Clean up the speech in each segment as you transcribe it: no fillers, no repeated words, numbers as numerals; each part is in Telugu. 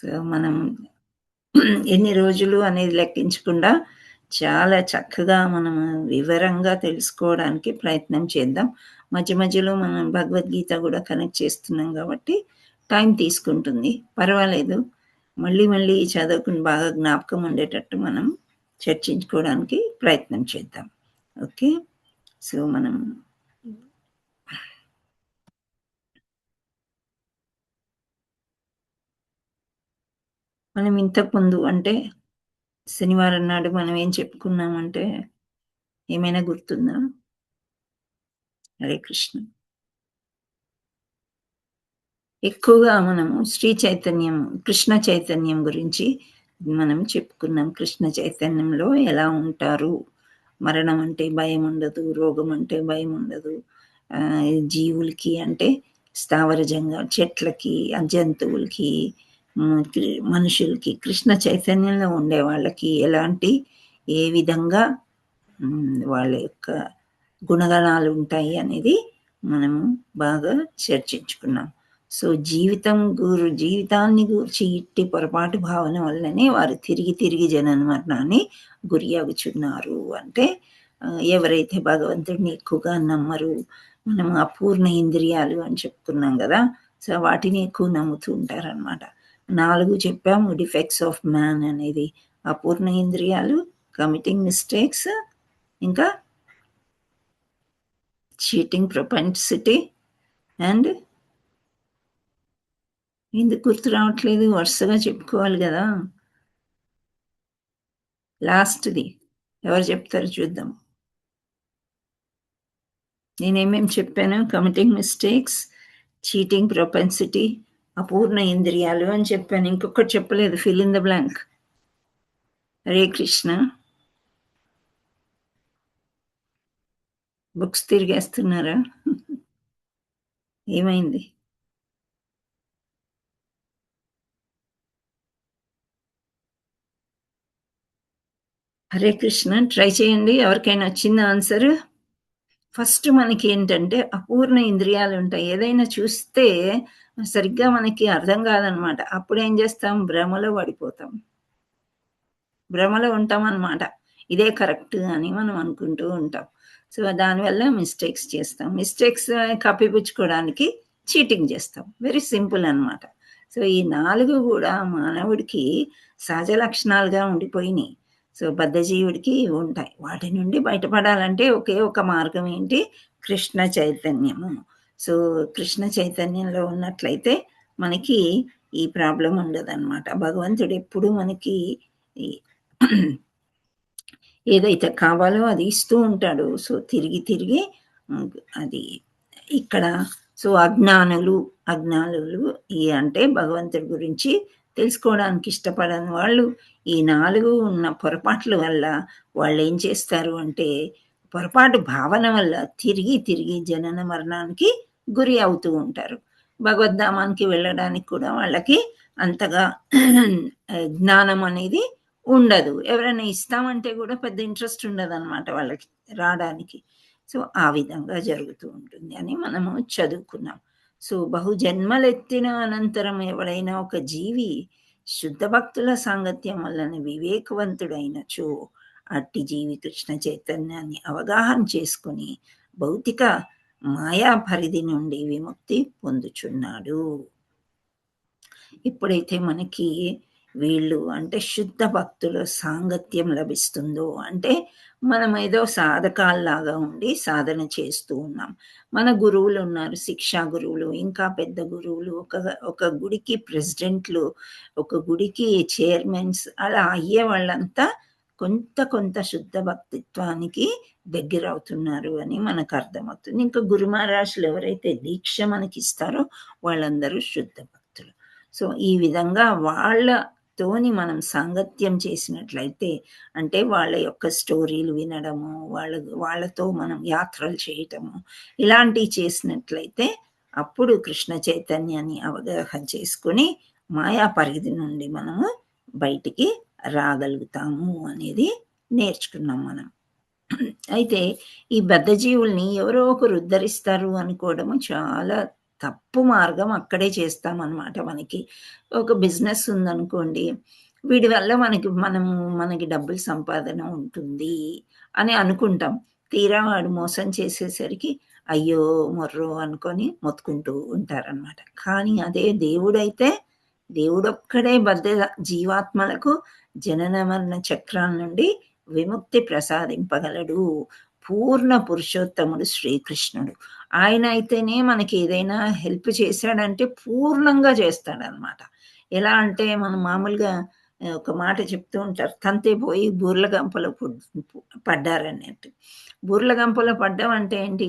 సో, మనం ఎన్ని రోజులు అనేది లెక్కించకుండా చాలా చక్కగా మనము వివరంగా తెలుసుకోవడానికి ప్రయత్నం చేద్దాం. మధ్య మధ్యలో మనం భగవద్గీత గూడా కనెక్ట్ చేస్తున్నాం గాబట్టి టైం తీసుకుంటుంది. పర్వాలేదు. మళ్ళీ మళ్ళీ చదువుకుని బాగా జ్ఞాపకం ఉండేటట్టు మనం చర్చించుకోవడానికి ప్రయత్నం చేద్దాం. ఓకే. సో, మనం ఇంతకుముందు అంటే శనివారం నాడు మనం ఏం చెప్పుకున్నామంటే ఏమైనా గుర్తుందా? హరే కృష్ణ. ఎక్కువగా మనము శ్రీ చైతన్యం, కృష్ణ చైతన్యం గురించి మనం చెప్పుకున్నాం. కృష్ణ చైతన్యంలో ఎలా ఉంటారు? మరణం అంటే భయముండదు, రోగం అంటే భయముండదు. జీవులకి అంటే స్థావర చెట్లకి, జంతువులకి, మనుషులకి కృష్ణ చైతన్యంలో ఉండే వాళ్ళకి ఎలాంటి ఏ విధంగా వాళ్ళ యొక్క గుణగణాలుంటాయి అనేది మనము బాగా చర్చించుకున్నాం. సో, జీవితాన్ని గూర్చి ఇట్టి పొరపాటు భావన వల్లనే వారు తిరిగి తిరిగి జనన మరణాన్ని గురి అగుచున్నారు. అంటే ఎవరైతే భగవంతుడిని ఎక్కువగా నమ్మరు, మనం అపూర్ణ ఇంద్రియాలు అని చెప్పుకున్నాం గదా! సో, వాటిని ఎక్కువ నమ్ముతూ ఉంటారనమాట. 4 చెప్పాము డిఫెక్ట్స్ ఆఫ్ మ్యాన్ అనేది. అపూర్ణ ఇంద్రియాలు, కమిటింగ్ మిస్టేక్స్, ఇంకా చీటింగ్ ప్రొపెన్సిటీ అండ్ ఎందుకు గుర్తు రావట్లేదు? వరుసగా చెప్పుకోవాలి గదా! లాస్ట్‌ది ఎవరు చెప్తారో చూద్దాం. నేనేమేం చెప్పాను? కమిటింగ్ మిస్టేక్స్, చీటింగ్ ప్రొపెన్సిటీ, అపూర్ణ ఇంద్రియాలు అని చెప్పాను. ఇంకొకటి చెప్పలేదు. Fill in the blank. Hare Krishna. Books తిరిగేస్తున్నారా? ఏమైంది? హరే కృష్ణ. ట్రై చేయండి. ఎవరికైనా వచ్చిందా ఆన్సరు? ఫస్ట్ మనకేంటంటే అపూర్ణ ఇంద్రియాలుంటాయి. ఏదైనా చూస్తే సరిగ్గా మనకి అర్థం కాదనమాట. అప్పుడేం చేస్తాం? భ్రమలో పడిపోతాం. భ్రమలో ఉంటామనమాట. ఇదే కరెక్ట్ అని మనం అనుకుంటూ ఉంటాం. సో, దానివల్ల మిస్టేక్స్ చేస్తాం. మిస్టేక్స్ కప్పిపుచ్చుకోవడానికి చీటింగ్ చేస్తాం. వెరీ సింపుల్ అనమాట. సో, ఈ 4 గూడా మానవుడికి సహజ లక్షణాలుగా ఉండిపోయినియి. సో, బద్ధజీవుడికి ఉంటాయి. వాటి నుండి బయటపడాలంటే ఒకే ఒక మార్గం ఏంటి? కృష్ణ చైతన్యము. సో, కృష్ణ చైతన్యంలో ఉన్నట్లయితే మనకి ఈ ప్రాబ్లమ్ ఉండదనమాట. భగవంతుడెప్పుడూ మనకి ఈ ఏదైతే కావాలో అది ఇస్తూ ఉంటాడు. సో, తిరిగి తిరిగి హ్మ్, అది ఇక్కడ సో, అజ్ఞానులు అంటే భగవంతుడి గురించి తెలుసుకోవడానికి ఇష్టపడని వాళ్ళు ఈ 4 ఉన్న పొరపాట్ల వల్ల వాళ్ళేం చేస్తారు అంటే, పొరపాటు భావన వల్ల తిరిగి తిరిగి జనన మరణానికి గురి అవుతూ ఉంటారు. భగవద్ధామానికి వెళ్ళడానికి కూడా వాళ్ళకి అంతగా జ్ఞానం అనేది ఉండదు. ఎవరైనా ఇస్తామంటే గూడా పెద్ద ఇంట్రెస్ట్ ఉండదనమాట వాళ్ళకి రాడానికి. సో, ఆ విధంగా జరుగుతూ ఉంటుంది అని మనము చదువుకున్నాం. సో, బహుజన్మలెత్తిన అనంతరం ఎవడైనా ఒక జీవి శుద్ధ భక్తుల సాంగత్యం వలన వివేకవంతుడైనచో, అట్టి జీవి కృష్ణ చైతన్యాన్ని అవగాహన చేసుకొని, భౌతిక మాయా పరిధి నుండి విముక్తి పొందుచున్నాడు. ఎప్పుడైతే మనకి వీళ్ళు అంటే శుద్ధ భక్తుల సాంగత్యం లభిస్తుందో, అంటే మనమేదో సాధకాల్లాగా ఉండి సాధన చేస్తూ ఉన్నాం. మన గురువులున్నారు, శిక్షా గురువులు, ఇంకా పెద్ద గురువులు, ఒక గుడికి ప్రెసిడెంట్లు, ఒక గుడికి చైర్మన్స్ అలా అయ్యే వాళ్ళంతా కొంత కొంత శుద్ధ భక్తిత్వానికి దగ్గరవుతున్నారు అని మనకర్థమవుతుంది. ఇంకా గురు మహారాజులు ఎవరైతే దీక్ష మనకిస్తారో వాళ్ళందరూ శుద్ధ భక్తులు. సో, ఈ విధంగా వాళ్ళతోని మనం సాంగత్యం చేసినట్లయితే, అంటే వాళ్ళ యొక్క స్టోరీలు వినడము, వాళ్ళతో మనం యాత్రలు చేయటము, ఇలాంటివి చేసినట్లయితే, అప్పుడు కృష్ణ చైతన్యాన్ని అవగాహన చేసుకొని, మాయా పరిధి నుండి మనము బయటికి రాగలుగుతాము అనేది నేర్చుకున్నాం మనం. అయితే ఈ బద్ధజీవుల్ని ఎవరో ఒకరు ఉద్ధరిస్తారు అనుకోవడము చాలా తప్పు మార్గం అక్కడే చేస్తామనమాట. మనకి ఒక బిజినెస్ ఉందనుకోండి, వీడి వల్ల మనకి డబ్బులు సంపాదన ఉంటుంది అని అనుకుంటాం. తీరా వాడు మోసం చేసేసరికి అయ్యో! మొర్రో అనుకోని మొత్తుకుంటూ ఉంటారనమాట. కానీ అదే దేవుడైతే దేవుడొక్కడే జీవాత్మలకు జనన మరణ చక్రాల నుండి విముక్తి ప్రసాదింపగలడు. పూర్ణ పురుషోత్తముడు శ్రీకృష్ణుడు. ఆయన అయితేనే మనకి ఏదైనా హెల్ప్ చేశాడంటే పూర్ణంగా చేస్తాడనమాట. ఎలా అంటే మనం మామూలుగా ఒక మాట చెప్తూ ఉంటారు. తంతే పోయి బూర్ల గంపలో పడ్డారన్నట్టు. బూర్ల గంపలో పడ్డం అంటే ఏంటి?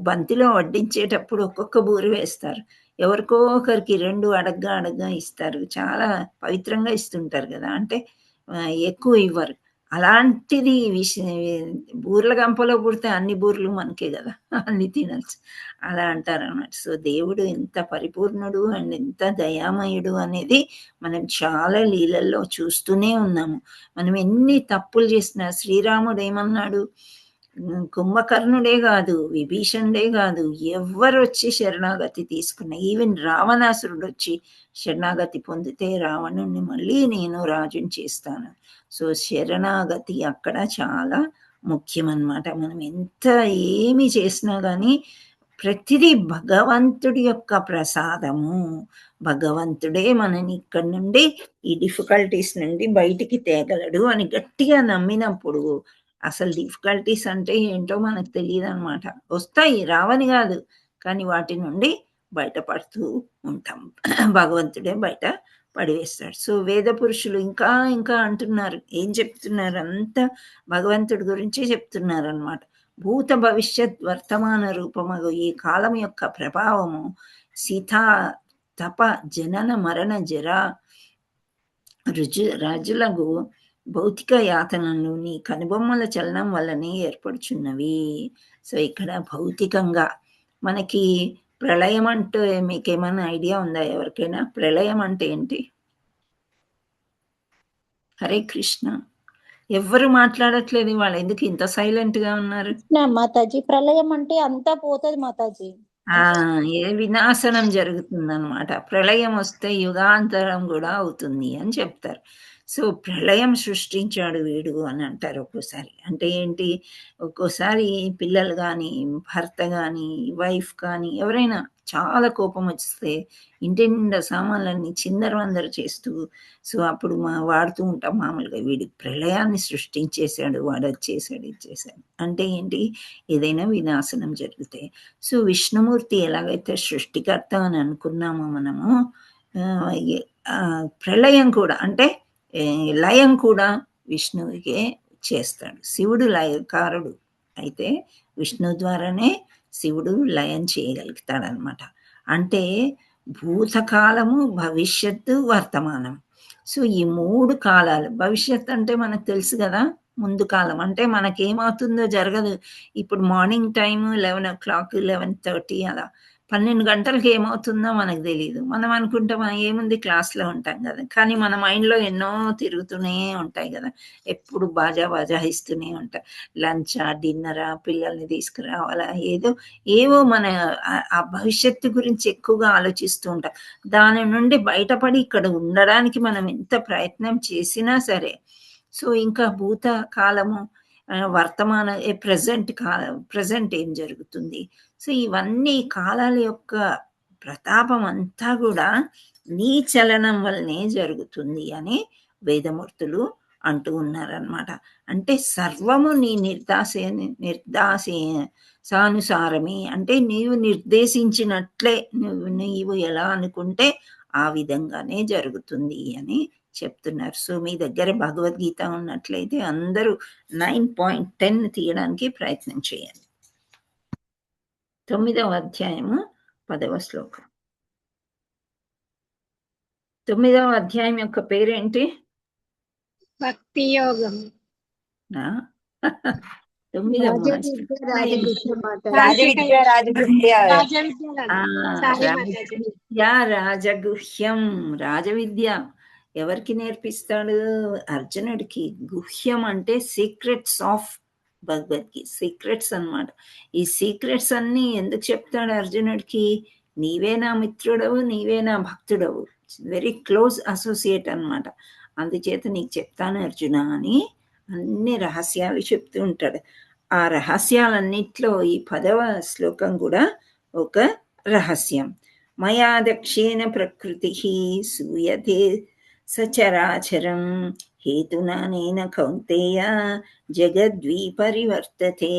బంతిలో వడ్డించేటప్పుడు ఒక్కొక్క బూరి వేస్తారు. ఎవరికో ఒకరికి 2 అడగ్గా అడగ్గా ఇస్తారు. చాలా పవిత్రంగా ఇస్తుంటారు గదా! అంటే ఎక్కువ ఇవ్వరు. అలాంటిది బూర్ల గంపలో పుడితే అన్ని బూర్లు మనకే గదా! అన్ని తినొచ్చు. అలా అంటారనమాట. సో, దేవుడు ఎంత పరిపూర్ణుడు అండ్ ఎంత దయామయుడు అనేది మనం చాలా లీలల్లో చూస్తూనే ఉన్నాము. మనం ఎన్ని తప్పులు చేసినా శ్రీరాముడేమన్నాడు? కుంభకర్ణుడే గాదు, విభీషణుడే గాదు, ఎవ్వరొచ్చి శరణాగతి తీసుకున్నా ఈవెన్ రావణాసురుడొచ్చి శరణాగతి పొందితే రావణుడిని మళ్ళీ నేను రాజుని చేస్తాను. సో, శరణాగతి అక్కడ చాలా ముఖ్యమనమాట. మనం ఎంత ఏమి చేసినా గానీ ప్రతిదీ భగవంతుడి యొక్క ప్రసాదము. భగవంతుడే మనని ఇక్కడి నుండి ఈ డిఫికల్టీస్ నుండి బయటికి తేగలడు అని గట్టిగా నమ్మినప్పుడు అసలు డిఫికల్టీస్ అంటే ఏంటో మనకు తెలీదనమాట. వస్తాయి, రావని గాదు. కానీ వాటి నుండి బయటపడుతూ ఉంటాం. భగవంతుడే బయట పడివేస్తాడు. సో, వేద పురుషులు ఇంకా ఇంకా అంటున్నారు. ఏం చెప్తున్నారు? అంతా భగవంతుడి గురించే చెప్తున్నారనమాట. భూత భవిష్యత్ వర్తమాన రూపమగు ఈ కాలం యొక్క ప్రభావము సీతా తప జనన మరణ జరా రాజులకు భౌతిక యాతనలు నీ కనుబొమ్మల చలనం వల్లనే ఏర్పడుచున్నవి. సో, ఇక్కడ భౌతికంగా మనకి ప్రళయం అంటే మీకేమన్నా ఐడియా ఉందా ఎవరికైనా? ప్రళయం అంటే ఏంటి? హరే కృష్ణ. ఎవ్వరు మాట్లాడట్లేదు ఇవాళ. ఎందుకు ఇంత సైలెంట్‌గా ఉన్నారు? మాతాజీ ప్రళయం అంటే అంతా పోతది మాతాజీ. ఏ వినాశనం జరుగుతుందనమాట. ప్రళయం వస్తే యుగాంతరం గూడా అవుతుంది అని చెప్తారు. సో, ప్రళయం సృష్టించాడు వీడు అని అంటారు ఒక్కోసారి. అంటే ఏంటి? ఒక్కోసారి పిల్లలు గానీ, భర్త గానీ, వైఫ్ కానీ ఎవరైనా చాలా కోపమొస్తే ఇంటి నిండా సామాన్లన్నీ చిందరవందర చేస్తూ సో, అప్పుడు వాడుతూ ఉంటాం మామూలుగా వీడు ప్రళయాన్ని సృష్టించేశాడు, వాడొచ్చేసాడు, ఇచ్చేసాడు. అంటే ఏంటి? ఏదైనా వినాశనం జరిగితే. సో, విష్ణుమూర్తి ఎలాగైతే సృష్టికర్త అని అనుకున్నామో మనము ప్రళయం కూడా అంటే లయం కూడా విష్ణువుకే చేస్తాడు. శివుడు లయకారుడు. అయితే విష్ణు ద్వారానే శివుడు లయం చేయగలుగుతాడనమాట. అంటే భూతకాలము, భవిష్యత్తు, వర్తమానం. సో, ఈ 3 కాలాలు. భవిష్యత్ అంటే మనకు తెలుసు గదా! ముందు కాలం. అంటే మనకేమవుతుందో జరగదు. ఇప్పుడు మార్నింగ్ టైము 11:00, 11:30 అలా. 12 గంటలకి ఏమవుతుందో మనకు తెలీదు. మనం అనుకుంటాం ఏముంది క్లాస్‌లో ఉంటాం గదా! కానీ మన మైండ్‌లో ఎన్నో తిరుగుతూనే ఉంటాయి గదా! ఎప్పుడు బాజా బాజాయిస్తూనే ఉంటాయి. లంచా, డిన్నరా, పిల్లల్ని తీసుకురావాలా, ఏవో మన ఆ భవిష్యత్తు గురించి ఎక్కువగా ఆలోచిస్తూ ఉంటాం. దాని నుండి బయటపడి ఇక్కడ ఉండడానికి మనం ఎంత ప్రయత్నం చేసినా సరే, సో, ఇంకా భూత కాలము, వర్తమాన ప్రెజెంట్ ఏం జరుగుతుంది? సో, ఇవన్నీ కాలాల యొక్క ప్రతాపం అంతా గూడా నీ చలనం వల్లనే జరుగుతుంది అని వేదమూర్తులు అంటూ ఉన్నారనమాట. అంటే సర్వము నీ సానుసారమే. అంటే నీవు నిర్దేశించినట్లే నీవు ఎలా అనుకుంటే ఆ విధంగానే జరుగుతుంది అని చెప్తున్నారు. సో, మీ దగ్గర భగవద్గీత ఉన్నట్లయితే అందరూ 9.10 తీయడానికి ప్రయత్నం చేయండి. 9వ అధ్యాయము 10వ శ్లోకం. 9వ అధ్యాయం యొక్క పేరేంటి? భక్తి యోగం. 9వ రాజగుహ్యం. రాజవిద్య ఎవరికి నేర్పిస్తాడు? అర్జునుడికి. గుహ్యం అంటే సీక్రెట్స్ ఆఫ్ భగవద్గీత సీక్రెట్స్ అన్నమాట. ఈ సీక్రెట్స్ అన్నీ ఎందుకు చెప్తాడు అర్జునుడికి? నీవే నా మిత్రుడవు, నీవే నా భక్తుడవు, వెరీ క్లోజ్ అసోసియేట్ అన్నమాట. అందుచేత నీకు చెప్తాను అర్జున అని అన్ని రహస్యాలు చెప్తూ ఉంటాడు. ఆ రహస్యాలన్నిట్లో ఈ 10వ శ్లోకం కూడా ఒక రహస్యం. మయా దక్షేణ ప్రకృతి సూయతే సచరాచరం హేతునానేన కౌంతేయ జగద్విపరివర్తతే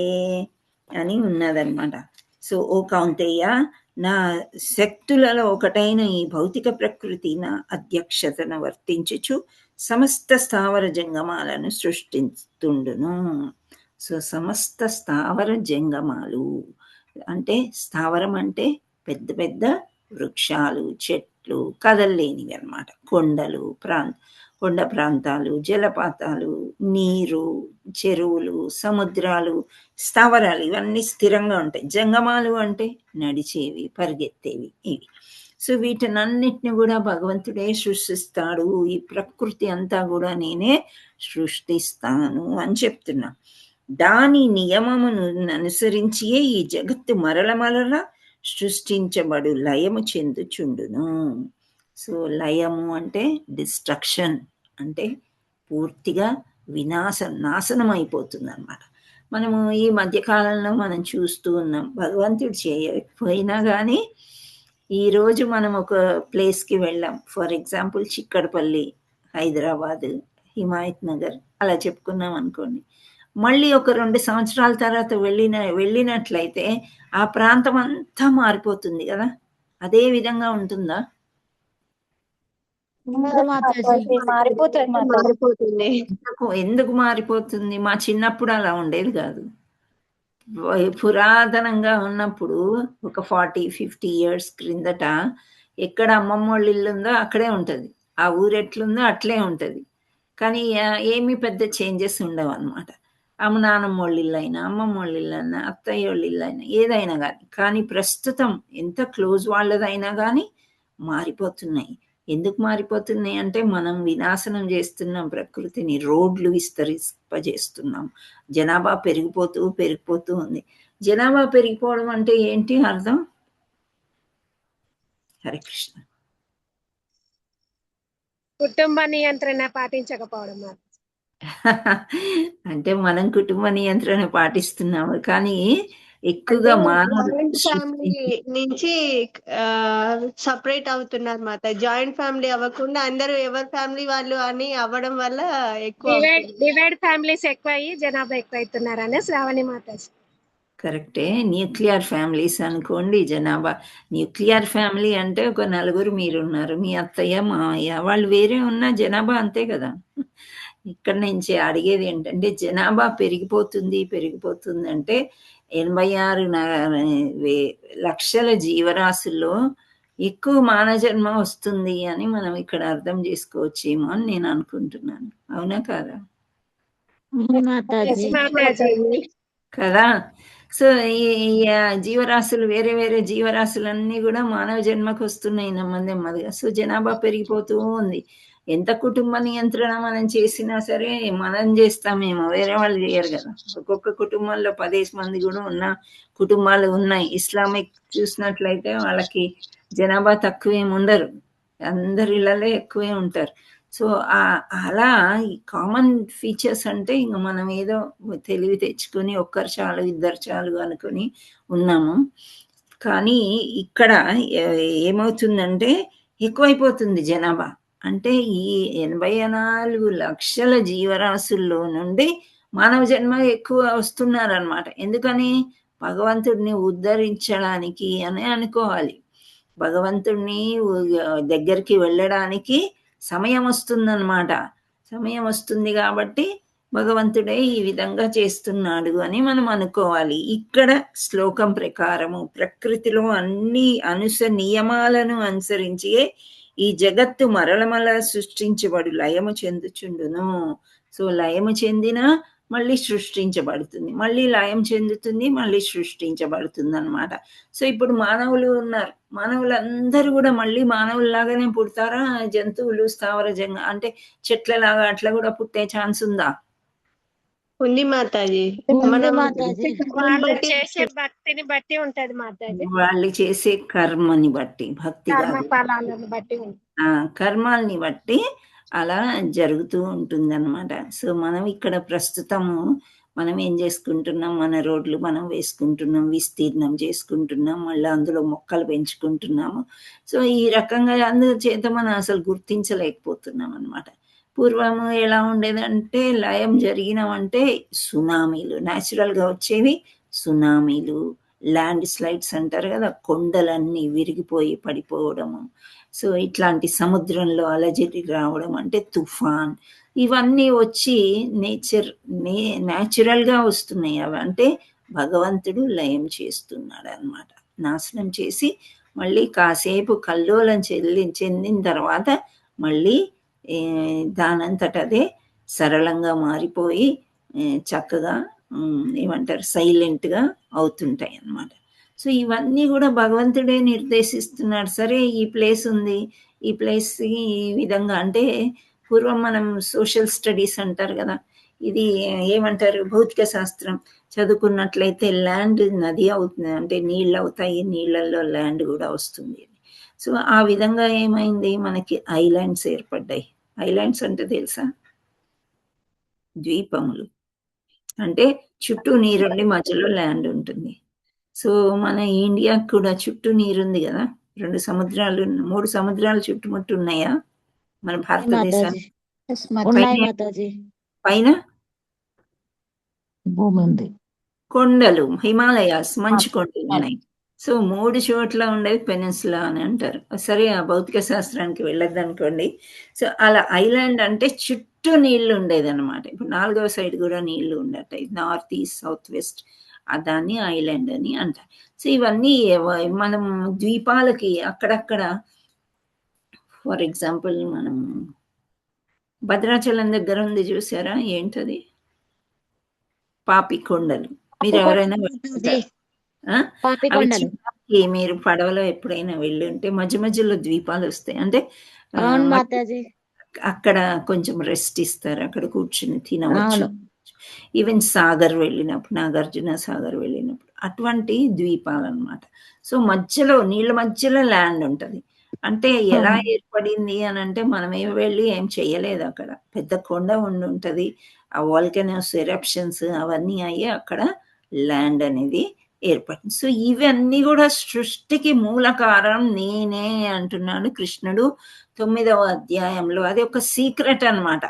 అని ఉన్నదన్నమాట. సో ఓ కౌంతేయ, నా శక్తులలో ఒకటైన ఈ భౌతిక ప్రకృతి నా అధ్యక్షతన వర్తించుచు సమస్త స్థావర జంగమాలను సృష్టిస్తుండును. సో సమస్త స్థావర జంగమాలు అంటే, స్థావరం అంటే పెద్ద పెద్ద వృక్షాలు, చెట్లు, కదల్లేనివి అన్నమాట. కొండలు, కొండ ప్రాంతాలు, జలపాతాలు, నీరు, చెరువులు, సముద్రాలు, స్థావరాలు ఇవన్నీ స్థిరంగా ఉంటాయి. జంగమాలు అంటే నడిచేవి, పరిగెత్తేవి ఇవి. సో వీటినన్నిటిని కూడా భగవంతుడే సృష్టిస్తాడు. ఈ ప్రకృతి అంతా కూడా నేనే సృష్టిస్తాను అని చెప్తున్నా. దాని నియమమును అనుసరించియే ఈ జగత్తు మరల సృష్టించబడు లయము చెందుచుండును. సో లయము అంటే డిస్ట్రక్షన్, అంటే పూర్తిగా నాశనం అయిపోతుంది అన్నమాట. మనము ఈ మధ్యకాలంలో మనం చూస్తూ ఉన్నాం, భగవంతుడు చేయకపోయినా కానీ ఈరోజు మనం ఒక ప్లేస్కి వెళ్ళాం. ఫర్ ఎగ్జాంపుల్ చిక్కడపల్లి, హైదరాబాద్, హిమాయత్ నగర్ అలా చెప్పుకున్నాం అనుకోండి. మళ్ళీ ఒక 2 సంవత్సరాల తర్వాత వెళ్ళినట్లయితే ఆ ప్రాంతం అంతా మారిపోతుంది కదా. అదే విధంగా ఉంటుందా? మారిపోతుంది మాతాజీ. మారిపోతుంది. ఎందుకు మారిపోతుంది? మా చిన్నప్పుడు అలా ఉండేది కాదు. పురాతనంగా ఉన్నప్పుడు ఒక 40-50 ఇయర్స్ క్రిందట ఎక్కడ అమ్మమ్మ వాళ్ళ ఇల్లు ఉందో అక్కడే ఉంటుంది, ఆ ఊరు ఎట్లుందో అట్లే ఉంటుంది. కానీ ఏమీ పెద్ద చేంజెస్ ఉండవు అనమాట. నాన్నమ్మ వాళ్ళ ఇల్లు అయినా, అమ్మమ్మ వాళ్ళ ఇల్లు అయినా, అత్తయ్య వాళ్ళ ఇల్లు అయినా, ఏదైనా కానీ ప్రస్తుతం ఎంత క్లోజ్ వాళ్ళదైనా కానీ మారిపోతున్నాయి. ఎందుకు మారిపోతున్నాయి అంటే, మనం వినాశనం చేస్తున్నాం ప్రకృతిని, రోడ్లు విస్తరింపజేస్తున్నాం, జనాభా పెరిగిపోతూ ఉంది. జనాభా పెరిగిపోవడం అంటే ఏంటి అర్థం? హరే కృష్ణ. కుటుంబ నియంత్రణ పాటించకపోవడం. అంటే మనం కుటుంబ నియంత్రణ పాటిస్తున్నాము, కానీ ఎక్కువగా జాయింట్ ఫ్యామిలీ నుంచి సపరేట్ అవుతున్నారు మాత. జాయింట్ ఫ్యామిలీ అవ్వకుండా అందరూ ఎవరి ఫ్యామిలీ వాళ్ళు అని అవ్వడం వల్ల ఎక్కువ డివైడ్ ఫ్యామిలీస్ ఎక్కువ అయ్యి జనాభా ఎక్కువ అవుతున్నారనే శ్రావణి మాత. కరెక్టే. న్యూక్లియర్ ఫ్యామిలీస్ అనుకోండి జనాభా. న్యూక్లియర్ ఫ్యామిలీ అంటే ఒక 4 మీరున్నారు, మీ అత్తయ్య మావయ్య, వాళ్ళు వేరే ఉన్న జనాభా అంతే కదా. ఇక్కడ నుంచి అడిగేది ఏంటంటే, జనాభా పెరిగిపోతుంది అంటే 86 లక్షల జీవరాశుల్లో ఎక్కువ మానవ జన్మ వస్తుంది అని మనం ఇక్కడ అర్థం చేసుకోవచ్చేమో అని నేను అనుకుంటున్నాను. అవునా కాదా? కదా. సో ఈ జీవరాశులు, వేరే వేరే జీవరాశులన్నీ కూడా మానవ జన్మకు వస్తున్నాయి నెమ్మదిగా. సో జనాభా పెరిగిపోతూ ఉంది. ఎంత కుటుంబ నియంత్రణ మనం చేసినా సరే, మనం చేస్తామేమో, వేరే వాళ్ళు చేయరు కదా. ఒక్కొక్క కుటుంబంలో 10 మంది కూడా ఉన్న కుటుంబాలు ఉన్నాయి. ఇస్లామిక్ చూసినట్లయితే వాళ్ళకి జనాభా తక్కువేమి ఉండరు, అందరి ఇళ్ళలో ఎక్కువే ఉంటారు. సో అలా ఈ కామన్ ఫీచర్స్ అంటే ఇంక మనం ఏదో తెలివి తెచ్చుకొని ఒక్కరు చాలు, ఇద్దరు చాలు అనుకొని ఉన్నాము. కానీ ఇక్కడ ఏమవుతుందంటే, ఎక్కువైపోతుంది జనాభా. అంటే ఈ 84 లక్షల జీవరాశుల్లో నుండి మానవ జన్మ ఎక్కువ వస్తున్నారనమాట. ఎందుకని? భగవంతుడిని ఉద్ధరించడానికి అని అనుకోవాలి. భగవంతుడిని దగ్గరికి వెళ్ళడానికి సమయం వస్తుందన్నమాట. సమయం వస్తుంది కాబట్టి భగవంతుడే ఈ విధంగా చేస్తున్నాడు అని మనం అనుకోవాలి. ఇక్కడ శ్లోకం ప్రకారము ప్రకృతిలో అన్ని నియమాలను అనుసరించి ఈ జగత్తు మరల సృష్టించబడు లయము చెందుచుండును. సో లయము చెందిన మళ్ళీ సృష్టించబడుతుంది, మళ్ళీ లయం చెందుతుంది, మళ్ళీ సృష్టించబడుతుంది అనమాట. సో ఇప్పుడు మానవులు ఉన్నారు, మానవులందరూ కూడా మళ్ళీ మానవుల్లాగానే పుడతారా? జంతువులు, స్థావర అంటే చెట్లలాగా అట్లా కూడా పుట్టే ఛాన్స్ ఉందా? ఉంది మాతాజీ. ఉంది మనం మాతాజీ. వాళ్ళు బట్టి చేసే భక్తిని బట్టి ఉంటది మాతాజీ, వాళ్ళు చేసే కర్మని బట్టి, భక్తి కర్మ కాదు, ఫలాలను బట్టి ఉంటుంది. కర్మాల్ని బట్టి అలా జరుగుతూ ఉంటుందన్నమాట. సో మనం ఇక్కడ ప్రస్తుతము మనం ఏం చేసుకుంటున్నాం, మన రోడ్లు మనం వేసుకుంటున్నాం, విస్తీర్ణం చేసుకుంటున్నాం, మళ్ళీ అందులో మొక్కలు పెంచుకుంటున్నాము. సో ఈ రకంగా అందుచేత మనం అసలు గుర్తించలేకపోతున్నాం అనమాట. పూర్వము ఎలా ఉండేదంటే లయం జరిగినవంటే సునామీలు, న్యాచురల్గా వచ్చేవి సునామీలు, ల్యాండ్ స్లైడ్స్ అంటారు కదా, కొండలన్నీ విరిగిపోయి పడిపోవడము. సో ఇట్లాంటి సముద్రంలో అలజడి రావడం అంటే తుఫాన్, ఇవన్నీ వచ్చి న్యాచురల్గా వస్తున్నాయి. అవి అంటే భగవంతుడు లయం చేస్తున్నాడు అనమాట. నాశనం చేసి మళ్ళీ కాసేపు కల్లోలం చెందిన తర్వాత మళ్ళీ దానంతట అదే సరళంగా మారిపోయి చక్కగా ఏమంటారు సైలెంట్గా అవుతుంటాయి అన్నమాట. సో ఇవన్నీ కూడా భగవంతుడే నిర్దేశిస్తున్నాడు. సరే ఈ ప్లేస్ ఉంది, ఈ ప్లేస్ ఈ విధంగా అంటే పూర్వం మనం సోషల్ స్టడీస్ అంటారు కదా, ఇది ఏమంటారు భౌతిక శాస్త్రం చదువుకున్నట్లయితే ల్యాండ్ నది అవుతుంది అంటే నీళ్ళు అవుతాయి, నీళ్ళల్లో ల్యాండ్ కూడా వస్తుంది. సో ఆ విధంగా ఏమైంది, మనకి ఐలాండ్స్ ఏర్పడ్డాయి. ఐలాండ్స్ అంటే తెలుసా, ద్వీపములు అంటే చుట్టూ నీరుండి మధ్యలో ల్యాండ్ ఉంటుంది. సో మన ఇండియాకి కూడా చుట్టూ నీరుంది కదా, 2 సముద్రాలు 3 సముద్రాలు చుట్టుముట్టు ఉన్నాయా మన భారతదేశాన్ని? ఉన్నాయి మాతాజీ. పైన భూమి ఉంది, కొండలు, హిమాలయాస్, మంచు కొండలు ఉన్నాయి. సో 3 చోట్ల ఉండేది పెనిన్సులా అని అంటారు. సరే ఆ భౌతిక శాస్త్రానికి వెళ్ళద్దు అనుకోండి. సో అలా ఐలాండ్ అంటే చుట్టూ నీళ్లు ఉండేది అనమాట. ఇప్పుడు 4వ సైడ్ కూడా నీళ్లు ఉండట, నార్త్ ఈస్ట్ సౌత్ వెస్ట్, దాన్ని ఐలాండ్ అని అంటారు. సో ఇవన్నీ మనం ద్వీపాలకి అక్కడక్కడ, ఫర్ ఎగ్జాంపుల్ మనం భద్రాచలం దగ్గర ఉంది చూసారా, ఏంటది, పాపి కొండలు. మీరు ఎవరైనా మీరు పడవలో ఎప్పుడైనా వెళ్ళి ఉంటే మధ్య మధ్యలో ద్వీపాలు వస్తాయి. అంటే అక్కడ కొంచెం రెస్ట్ ఇస్తారు, అక్కడ కూర్చుని తినవచ్చు. ఈవెన్ సాగర్ వెళ్ళినప్పుడు, నాగార్జున సాగర్ వెళ్ళినప్పుడు అటువంటి ద్వీపాలు అన్నమాట. సో మధ్యలో నీళ్ళ మధ్యలో ల్యాండ్ ఉంటుంది. అంటే ఎలా ఏర్పడింది అని అంటే మనం ఏం వెళ్ళి ఏం చెయ్యలేదు, అక్కడ పెద్ద కొండ ఉండి ఉంటుంది, ఆ వాల్కనోస్ ఎరప్షన్స్ అవన్నీ అయ్యి అక్కడ ల్యాండ్ అనేది ఏర్పడింది. సో ఇవన్నీ కూడా సృష్టికి మూల కారణం నేనే అంటున్నాడు కృష్ణుడు 9వ అధ్యాయంలో. అది ఒక సీక్రెట్ అన్నమాట.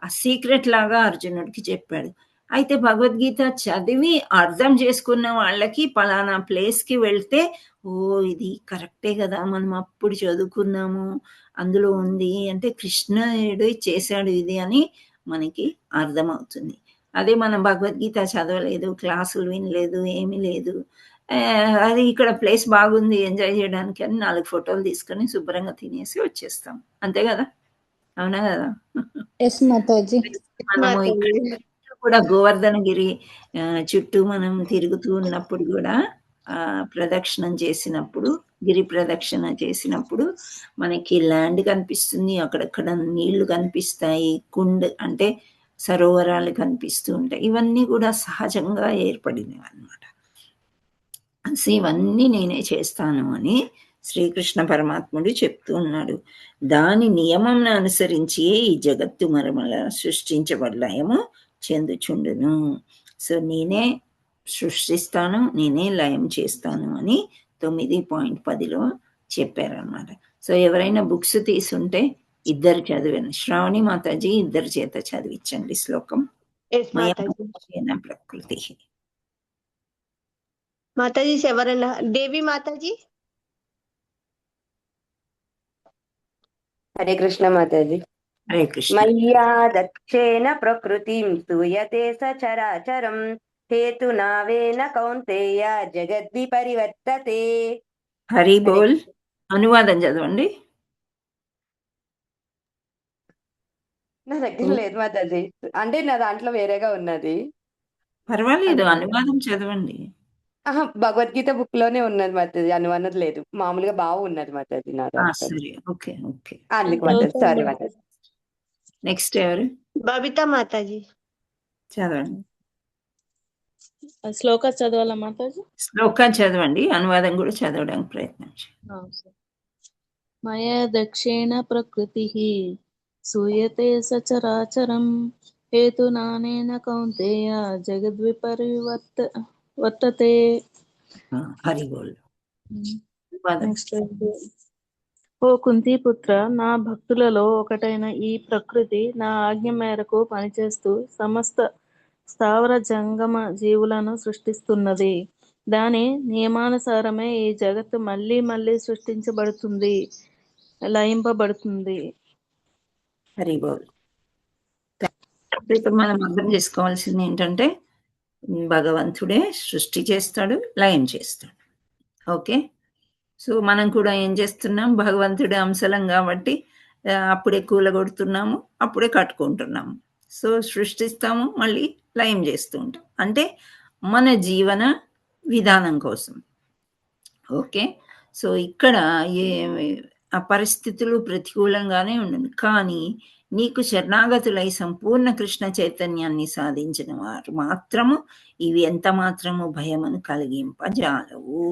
ఆ సీక్రెట్ లాగా అర్జునుడికి చెప్పాడు. అయితే భగవద్గీత చదివి అర్థం చేసుకున్న వాళ్ళకి పలానా ప్లేస్కి వెళ్తే ఓ ఇది కరెక్టే కదా, మనం అప్పుడు చదువుకున్నాము, అందులో ఉంది అంటే కృష్ణుడు చేశాడు ఇది అని మనకి అర్థమవుతుంది. అదే మనం భగవద్గీత చదవలేదు, క్లాసులు వినలేదు, ఏమీ లేదు, అది ఇక్కడ ప్లేస్ బాగుంది ఎంజాయ్ చేయడానికి అని 4 ఫోటోలు తీసుకొని శుభ్రంగా తినేసి వచ్చేస్తాం, అంతే కదా, అవునా కదా? మనము ఇక్కడ కూడా గోవర్ధనగిరి చుట్టూ మనం తిరుగుతూ ఉన్నప్పుడు కూడా ప్రదక్షిణం చేసినప్పుడు, గిరి ప్రదక్షిణ చేసినప్పుడు మనకి ల్యాండ్ కనిపిస్తుంది, అక్కడక్కడ నీళ్లు కనిపిస్తాయి, కుండ్ అంటే సరోవరాలు కనిపిస్తూ ఉంటాయి. ఇవన్నీ కూడా సహజంగా ఏర్పడినవి అన్నమాట. సో ఇవన్నీ నేనే చేస్తాను అని శ్రీకృష్ణ పరమాత్ముడు చెప్తూ ఉన్నాడు. దాని నియమం అనుసరించి ఈ జగత్తు మరమల సృష్టించబడలయము చెందుచుండును. సో నేనే సృష్టిస్తాను, నేనే లయం చేస్తాను అని 9.10లో చెప్పారనమాట. సో ఎవరైనా బుక్స్ తీసుంటే ఇద్దరు చదివాను, శ్రావణి మాతాజీ ఇద్దరు చేత చదివించండి శ్లోకం. ప్రకృతి మాతాజీ ఎవరన్నా, దేవి మాతాజీ. హరే కృష్ణ మాతాజీ. హరే కృష్ణ. మయ్యా దక్షేణ ప్రకృతిం స్తూయతే సచరాచరం హేతునావేన కౌంతేయ జగద్వి పరివర్తతే. హరి బోల్. అనువాదం చదవండి. నా దగ్గర లేదు మాతాజీ, అంటే నా దాంట్లో వేరేగా ఉన్నది. పర్వాలేదు, అనువాదం చదవండి. భగవద్గీత బుక్ లోనే ఉన్నది మాతాజీ, అనువాదం లేదు, మామూలుగా బాగున్నది మాతాజీ నా దాంట్లో. సరే, ఓకే ఓకే, అందుకు మాతాజీ, సారీ మాతాజీ. నెక్స్ట్ ఎవరు? బబితా మాతాజీ. చదవండి. శ్లోక చదవాలా మాతాజీ? శ్లోకం చదవండి, అనువాదం కూడా చదవడానికి ప్రయత్నించండి. మయా దక్షిణ ప్రకృతి సూయతే సచరాచరం హేతునానేన కౌంతేయ జగద్విపరివర్తతే. హరి బోల్. అనువాదం. నెక్స్ట్ ఓ కుంతిపుత్ర, నా భక్తులలో ఒకటైన ఈ ప్రకృతి నా ఆజ్ఞ మేరకు పనిచేస్తూ సమస్త స్థావర జంగమ జీవులను సృష్టిస్తున్నది. దాని నియమానుసారమే ఈ జగత్తు మళ్ళీ మళ్ళీ సృష్టించబడుతుంది, లయింపబడుతుంది. హరి బోల్. ఇప్పుడు మనం అర్థం చేసుకోవాల్సింది ఏంటంటే భగవంతుడే సృష్టి చేస్తాడు, లయం చేస్తాడు. ఓకే, సో మనం కూడా ఏం చేస్తున్నాం, భగవంతుడి అంశలం కాబట్టి అప్పుడే కూలగొడుతున్నాము, అప్పుడే కట్టుకుంటున్నాము. సో సృష్టిస్తాము, మళ్ళీ లయం చేస్తూ ఉంటాం, అంటే మన జీవన విధానం కోసం. ఓకే, సో ఇక్కడ ఆ పరిస్థితులు ప్రతికూలంగానే ఉండదు, కానీ నీకు శరణాగతులై సంపూర్ణ కృష్ణ చైతన్యాన్ని సాధించిన వారు మాత్రము ఇవి ఎంత మాత్రము భయమును కలిగింపజాలవు.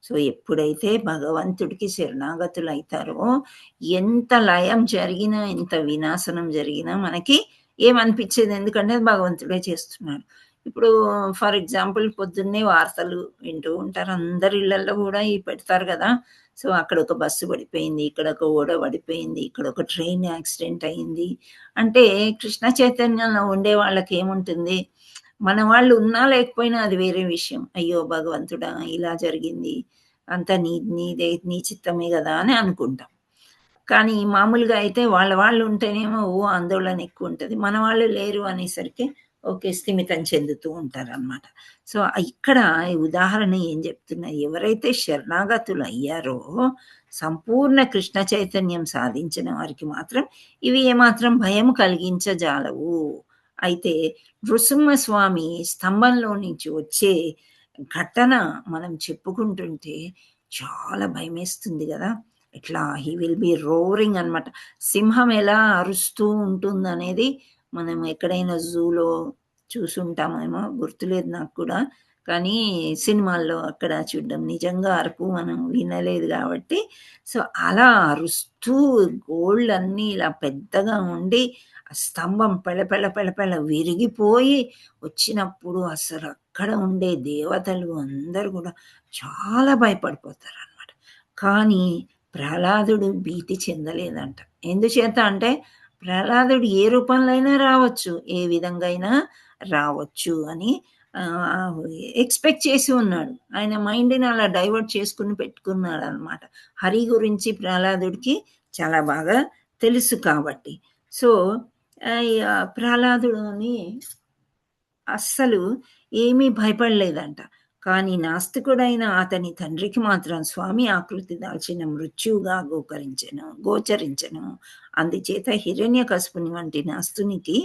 సో ఎప్పుడైతే భగవంతుడికి శరణాగతులు అవుతారో ఎంత లయం జరిగినా, ఎంత వినాశనం జరిగినా మనకి ఏమనిపించేది, ఎందుకంటే భగవంతుడే చేస్తున్నాడు. ఇప్పుడు ఫర్ ఎగ్జాంపుల్ పొద్దున్నే వార్తలు వింటూ ఉంటారు, అందరి ఇళ్లలో కూడా ఈ పెడతారు కదా. సో అక్కడ ఒక బస్సు పడిపోయింది, ఇక్కడ ఒక ఓడ పడిపోయింది, ఇక్కడ ఒక ట్రైన్ యాక్సిడెంట్ అయింది అంటే కృష్ణ చైతన్యంలో ఉండే వాళ్ళకి ఏముంటుంది, మన వాళ్ళు ఉన్నా లేకపోయినా అది వేరే విషయం. అయ్యో భగవంతుడా ఇలా జరిగింది, అంతా నీ చిత్తమే కదా అని అనుకుంటాం. కానీ మామూలుగా అయితే వాళ్ళు ఉంటేనేమో ఆందోళన ఎక్కువ ఉంటుంది, మన వాళ్ళు లేరు అనేసరికి ఓకే స్థిమితం చెందుతూ ఉంటారు అనమాట. సో ఇక్కడ ఈ ఉదాహరణ ఏం చెప్తున్నా, ఎవరైతే శరణాగతులు అయ్యారో సంపూర్ణ కృష్ణ చైతన్యం సాధించిన వారికి మాత్రం ఇవి ఏమాత్రం భయం కలిగించజాలవు. అయితే నృసింహస్వామి స్తంభంలో నుంచి వచ్చే ఘటన మనం చెప్పుకుంటుంటే చాలా భయమేస్తుంది కదా. ఇట్లా హీ విల్ బి రోరింగ్ అనమాట. సింహం ఎలా అరుస్తూ ఉంటుంది అనేది మనం ఎక్కడైనా జూలో చూసుంటామేమో, గుర్తులేదు నాకు కూడా, కానీ సినిమాల్లో అక్కడ చూడడం, నిజంగా అరుపు మనం వినలేదు కాబట్టి. సో అలా అరుస్తూ గోల్డ్ అన్నీ ఇలా పెద్దగా ఉండి ఆ స్తంభం పెళపెళ విరిగిపోయి వచ్చినప్పుడు అసలు అక్కడ ఉండే దేవతలు అందరూ కూడా చాలా భయపడిపోతారు అనమాట. కానీ ప్రహ్లాదుడు భీతి చెందలేదంట. ఎందుచేత అంటే ప్రహ్లాదుడు ఏ రూపంలో అయినా రావచ్చు, ఏ విధంగా అయినా రావచ్చు అని ఎక్స్పెక్ట్ చేసి ఉన్నాడు. ఆయన మైండ్ని అలా డైవర్ట్ చేసుకుని పెట్టుకున్నాడు అనమాట. హరి గురించి ప్రహ్లాదుడికి చాలా బాగా తెలుసు కాబట్టి. సో ప్రహ్లాదుని అస్సలు ఏమీ భయపడలేదంట. కానీ నాస్తికుడైన అతని తండ్రికి మాత్రం స్వామి ఆకృతి దాల్చిన మృత్యువుగా గోచరించెను. అందుచేత హిరణ్యకశిపుని వంటి నాస్తునికి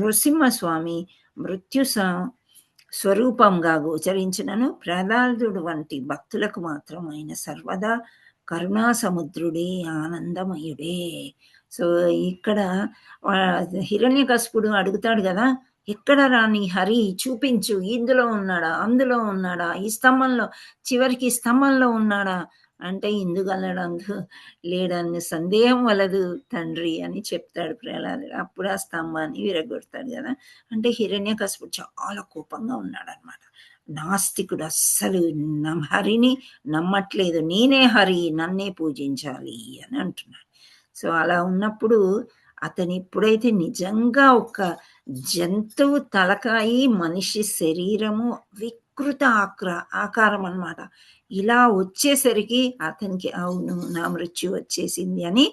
నృసింహస్వామి మృత్యు స్వరూపంగా గోచరించినను, ప్రహ్లాదుడు వంటి భక్తులకు మాత్రం ఆయన సర్వదా కరుణా సముద్రుడే, ఆనందమయుడే. సో ఇక్కడ హిరణ్యకశిపుడు అడుగుతాడు కదా, ఎక్కడ రాని హరి చూపించు, ఇందులో ఉన్నాడా, అందులో ఉన్నాడా, ఈ స్తంభంలో చివరికి స్తంభంలో ఉన్నాడా అంటే ఇందుగలడందు లేడని సందేహం వలదు తండ్రి అని చెప్తాడు ప్రహ్లాదుడు. అప్పుడు ఆ స్తంభాన్ని విరగొడతాడు కదా. అంటే హిరణ్యకశిపుడు చాలా కోపంగా ఉన్నాడు అనమాట. నాస్తికుడు అస్సలు హరిని నమ్మట్లేదు, నేనే హరి, నన్నే పూజించాలి అని అంటున్నాడు. సో అలా ఉన్నప్పుడు అతను ఎప్పుడైతే నిజంగా ఒక జంతువు తలకాయి, మనిషి శరీరము, వికృత ఆకారం అన్నమాట, ఇలా వచ్చేసరికి అతనికి అవును నా మృత్యు వచ్చేసింది అని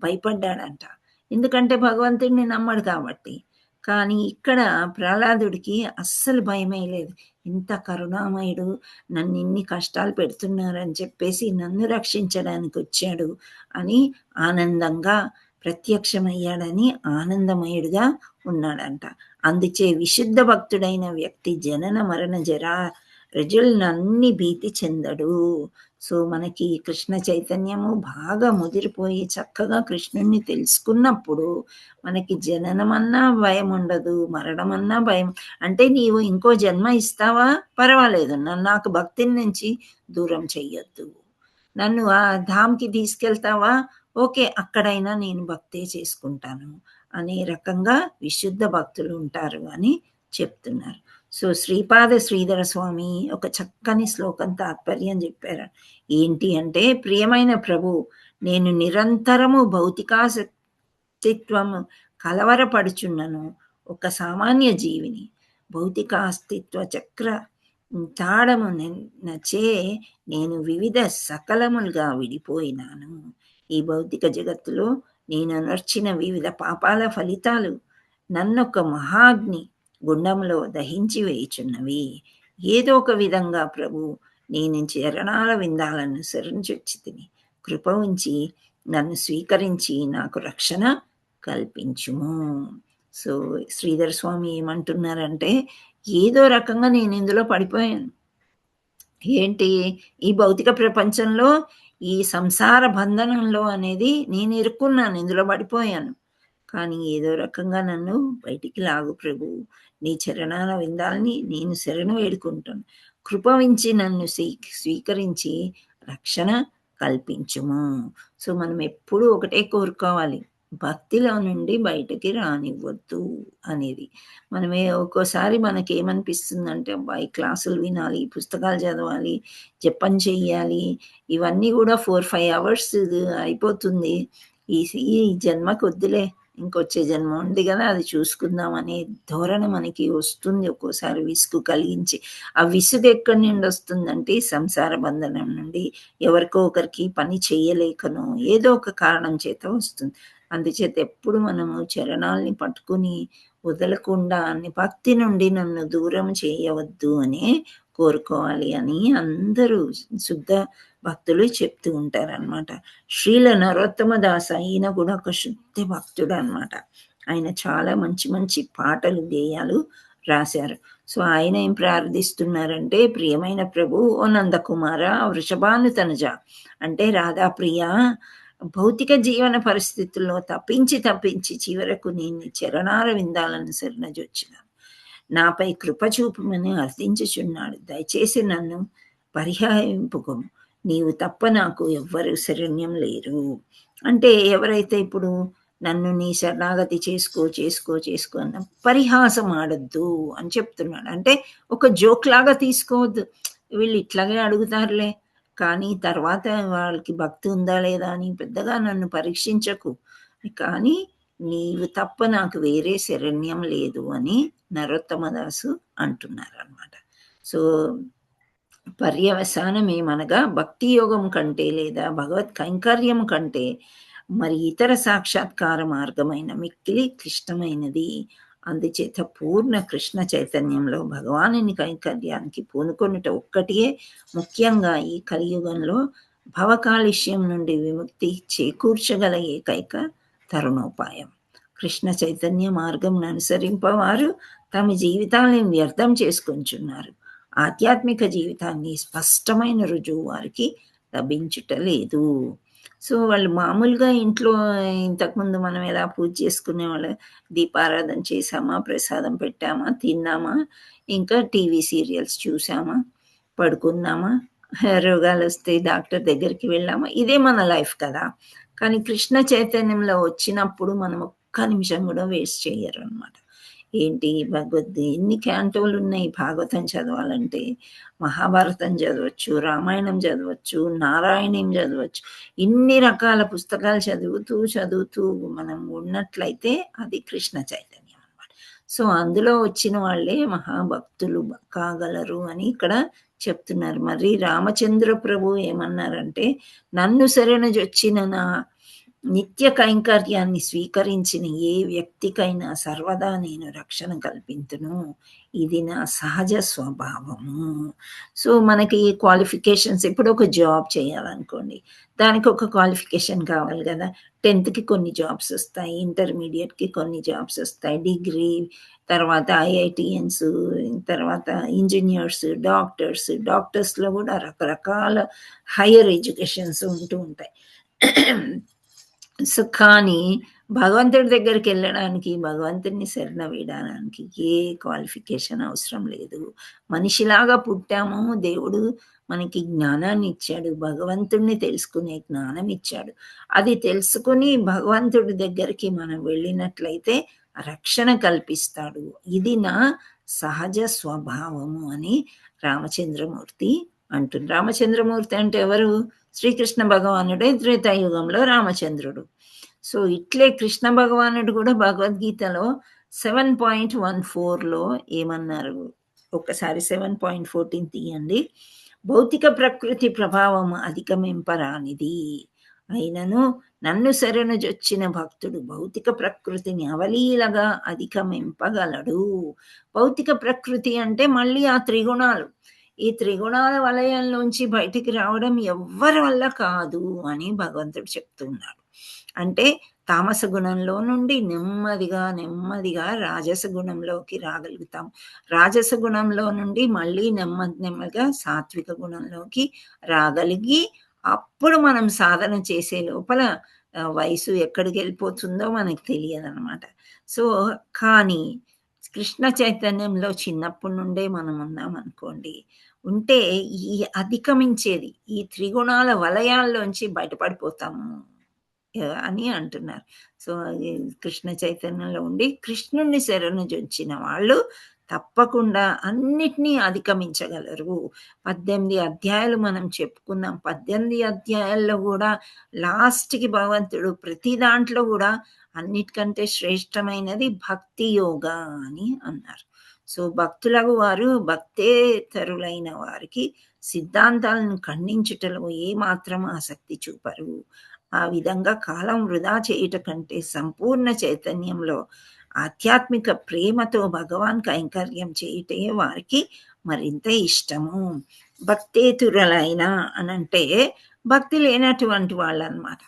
భయపడ్డాడంట. ఎందుకంటే భగవంతుడిని నమ్మడు కాబట్టి. కానీ ఇక్కడ ప్రహ్లాదుడికి అస్సలు భయమే లేదు. ఇంత కరుణామయుడు, నన్ను ఇన్ని కష్టాలు పెడుతున్నారని చెప్పేసి నన్ను రక్షించడానికి వచ్చాడు అని ఆనందంగా ప్రత్యక్షమయ్యాడని ఆనందమయుడిగా ఉన్నాడంట. అందుచే విశుద్ధ భక్తుడైన వ్యక్తి జనన మరణ జరా రజులనన్ని భీతి చెందడు. సో మనకి కృష్ణ చైతన్యము బాగా ముదిరిపోయి చక్కగా కృష్ణుణ్ణి తెలుసుకున్నప్పుడు మనకి జననమన్నా భయం ఉండదు, మరణమన్నా భయం. అంటే నీవు ఇంకో జన్మ ఇస్తావా పర్వాలేదు, నాకు భక్తిని నుంచి దూరం చెయ్యొద్దు. నన్ను ఆ ధామ్కి తీసుకెళ్తావా, ఓకే, అక్కడైనా నేను భక్తే చేసుకుంటాను అనే రకంగా విశుద్ధ భక్తులు ఉంటారు అని చెప్తున్నారు. సో శ్రీపాద శ్రీధర స్వామి ఒక చక్కని శ్లోకం తాత్పర్యం చెప్పారు. ఏంటి అంటే, ప్రియమైన ప్రభు, నేను నిరంతరము భౌతికాస్తిత్వము కలవరపడుచున్నను ఒక సామాన్య జీవిని. భౌతికాస్తిత్వ చక్ర తాడము నచ్చే నేను వివిధ సకలములుగా విడిపోయినాను. ఈ భౌతిక జగత్తులో నేను నర్చిన వివిధ పాపాల ఫలితాలు నన్నొక మహాగ్ని గుండంలో దహించి వేయుచున్నవి. ఏదో ఒక విధంగా ప్రభు, నేను చరణాల విందాలను శరణుచొచ్చి తిని కృప ఉంచి నన్ను స్వీకరించి నాకు రక్షణ కల్పించుము. సో శ్రీధర స్వామి ఏమంటున్నారంటే, ఏదో రకంగా నేను ఇందులో పడిపోయాను. ఏంటి, ఈ భౌతిక ప్రపంచంలో ఈ సంసార బంధనంలో అనేది నేను ఇరుక్కున్నాను, ఇందులో పడిపోయాను. కానీ ఏదో రకంగా నన్ను బయటికి లాగు ప్రభు, నీ చరణాల విందాలని నేను శరణు వేడుకుంటాను. కృపవించి నన్ను స్వీకరించి రక్షణ కల్పించుము. సో మనం ఎప్పుడూ ఒకటే కోరుకోవాలి, భక్తిలో నుండి బయటకి రానివ్వద్దు అనేది. మనమే ఒక్కోసారి మనకేమనిపిస్తుందంటే, అబ్బాయి క్లాసులు వినాలి, పుస్తకాలు చదవాలి, జపం చెయ్యాలి, ఇవన్నీ కూడా 4-5 hours అయిపోతుంది, ఈ జన్మకు వద్దులే, ఇంకొచ్చే జన్మ ఉంది కదా అది చూసుకుందాం అనే ధోరణి మనకి వస్తుంది ఒక్కోసారి, విసుగు కలిగించి. ఆ విసుగు ఎక్కడి నుండి వస్తుందంటే సంసార బంధనం నుండి, ఎవరికో ఒకరికి పని చేయలేకనో ఏదో ఒక కారణం చేత వస్తుంది. అందుచేత ఎప్పుడు మనము చరణాలని పట్టుకుని వదలకుండా అన్ని భక్తి నుండి నన్ను దూరం చేయవద్దు అని కోరుకోవాలి అని అందరూ శుద్ధ భక్తులు చెప్తూ ఉంటారనమాట. శ్రీల నరోత్తమ దాస, ఈయన కూడా ఒక శుద్ధ భక్తుడు అనమాట. ఆయన చాలా మంచి మంచి పాటలు గేయాలు రాశారు. సో ఆయన ఏం ప్రార్థిస్తున్నారంటే, ప్రియమైన ప్రభు, ఓ నందకుమార వృషభాను తనుజ, అంటే రాధాప్రియ, భౌతిక జీవన పరిస్థితుల్లో తప్పించి చివరకు నేను చరణాల విందాలను శరణజొచ్చినాను. నాపై కృప చూపమని అర్థించుచున్నాడు. దయచేసి నన్ను పరిహారింపుకోము. నీవు తప్ప నాకు ఎవ్వరు శరణ్యం లేరు. అంటే ఎవరైతే ఇప్పుడు నన్ను నీ శరణాగతి చేసుకో అన్న పరిహాసం ఆడద్దు అని చెప్తున్నాడు. అంటే ఒక జోక్ లాగా తీసుకోవద్దు, వీళ్ళు ఇట్లాగే అడుగుతారులే కానీ తర్వాత వాళ్ళకి భక్తి ఉందా లేదా అని పెద్దగా నన్ను పరీక్షించకు, కానీ నీవు తప్ప నాకు వేరే శరణ్యం లేదు అని నరోత్తమదాసు అంటున్నారు అన్నమాట. సో పర్యవసానం ఏమనగా, భక్తి యోగం కంటే లేదా భగవత్ కైంకర్యం కంటే మరి ఇతర సాక్షాత్కార మార్గమైన మిక్కిలి క్లిష్టమైనది. అందుచేత పూర్ణ కృష్ణ చైతన్యంలో భగవానుని కైంకర్యానికి పూనుకొనుట ఒక్కటియే ముఖ్యంగా ఈ కలియుగంలో భవకాలుష్యం నుండి విముక్తి చేకూర్చగల ఏకైక తరుణోపాయం. కృష్ణ చైతన్య మార్గం అనుసరింపవారు తమ జీవితాన్ని వ్యర్థం చేసుకొంచున్నారు. ఆధ్యాత్మిక జీవితాన్ని స్పష్టమైన రుజువు వారికి లభించుటలేదు. సో వాళ్ళు మామూలుగా ఇంట్లో ఇంతకుముందు మనం ఎలా పూజ చేసుకునే వాళ్ళు, దీపారాధన చేసామా, ప్రసాదం పెట్టామా, తిన్నామా, ఇంకా టీవీ సీరియల్స్ చూసామా, పడుకున్నామా, రోగాలు వస్తే డాక్టర్ దగ్గరికి వెళ్ళామా, ఇదే మన లైఫ్ కదా. కానీ కృష్ణ చైతన్యంలో వచ్చినప్పుడు మనం ఒక్క నిమిషం కూడా వేస్ట్ చేయరు అనమాట. ఏంటి, భగవద్గీత ఎన్ని క్యాంటోలు ఉన్నాయి, భాగవతం చదవాలంటే మహాభారతం చదవచ్చు, రామాయణం చదవచ్చు, నారాయణం చదవచ్చు, ఇన్ని రకాల పుస్తకాలు చదువుతూ మనం ఉన్నట్లయితే అది కృష్ణ చైతన్యం అన్నమాట. సో అందులో వచ్చిన వాళ్ళే మహాభక్తులు కాగలరు అని ఇక్కడ చెప్తున్నారు. మరి రామచంద్ర ప్రభు ఏమన్నారంటే, నన్ను శరణొచ్చిన నా నిత్య కైంకర్యాన్ని స్వీకరించిన ఏ వ్యక్తికైనా సర్వదా నేను రక్షణ కల్పింతును. ఇది నా సహజ స్వభావము. సో, మనకి క్వాలిఫికేషన్స్ ఇప్పుడు ఒక జాబ్ చేయాలనుకోండి. దానికి ఒక క్వాలిఫికేషన్ కావాలి కదా! 10థ్‌కి కొన్ని జాబ్స్ వస్తాయి. ఇంటర్మీడియేట్‌కి కొన్ని జాబ్స్ వస్తాయి. డిగ్రీ, తర్వాత ఐఐటీఎన్స్, తర్వాత ఇంజినీర్స్, డాక్టర్స్‌లో కూడా రకరకాల హైయర్ ఎడ్యుకేషన్స్ ఉంటూ ఉంటాయి. సో, కానీ భగవంతుడి దగ్గరికెళ్ళడానికి, భగవంతుడిని శరణ వేడడానికి ఏ క్వాలిఫికేషన్ అవసరం లేదు. మనిషిలాగా పుట్టాము, దేవుడు మనకి జ్ఞానాన్ని ఇచ్చాడు. భగవంతుడిని తెలుసుకునే జ్ఞానం ఇచ్చాడు. అది తెలుసుకొని భగవంతుడి దగ్గరికి మనం వెళ్ళినట్లయితే రక్షణ కల్పిస్తాడు. ఇది నా సహజ స్వభావము అని రామచంద్రమూర్తి అంటుంది. రామచంద్రమూర్తి అంటే ఎవరు? శ్రీకృష్ణ భగవానుడే త్రేతాయుగంలో రామచంద్రుడు. సో, ఇట్లే కృష్ణ భగవానుడు కూడా భగవద్గీతలో 7.14లో ఏమన్నారు? ఒక్కసారి 7.14 తీయండి. భౌతిక ప్రకృతి ప్రభావం అధిగమింపరానిది. అయినను నన్ను శరణుజొచ్చిన భక్తుడు భౌతిక ప్రకృతిని అవలీలగా అధిగమింపగలడు. భౌతిక ప్రకృతి అంటే మళ్ళీ ఆ త్రిగుణాలు. ఈ త్రిగుణాల వలయంలోంచి బయటికి రావడం ఎవ్వరి వల్ల కాదు అని భగవంతుడు చెప్తున్నాడు. అంటే తామస గుణంలో నుండి నెమ్మదిగా రాజస గుణంలోకి రాగలుగుతాం. రాజస గుణంలో నుండి మళ్ళీ నెమ్మదిగా సాత్విక గుణంలోకి రాగలిగి అప్పుడు మనం సాధన చేసే లోపల వయసు ఎక్కడికి వెళ్ళిపోతుందో మనకు తెలియదన్నమాట. సో, కానీ కృష్ణ చైతన్యంలో చిన్నప్పటి నుండే మనం ఉన్నామనుకోండి, ఉంటే ఈ అధిగమించేది ఈ త్రిగుణాల వలయాల్లోంచి బయటపడిపోతాము అని అంటున్నారు. సో, కృష్ణ చైతన్యంలో ఉండి కృష్ణుడిని శరణుజొచ్చిన వాళ్ళు తప్పకుండా అన్నిటినీ అధిగమించగలరు. 18 అధ్యాయాలు మనం చెప్పుకున్నాం. 18 అధ్యాయాల్లో కూడా లాస్ట్‌కి భగవంతుడు ప్రతి దాంట్లో కూడా అన్నిటికంటే శ్రేష్టమైనది భక్తి యోగా అని అన్నారు. సో, భక్తులకు వారు భక్తేతరులైన వారికి సిద్ధాంతాలను ఖండించుటలో ఏమాత్రం ఆసక్తి చూపరు. ఆ విధంగా కాలం వృధా చేయుట కంటే సంపూర్ణ చైతన్యంలో ఆధ్యాత్మిక ప్రేమతో భగవాన్ కైంకర్యం చేయుటే వారికి మరింత ఇష్టము. భక్తేతురులైన అనంటే భక్తి లేనటువంటి వాళ్ళనమాట.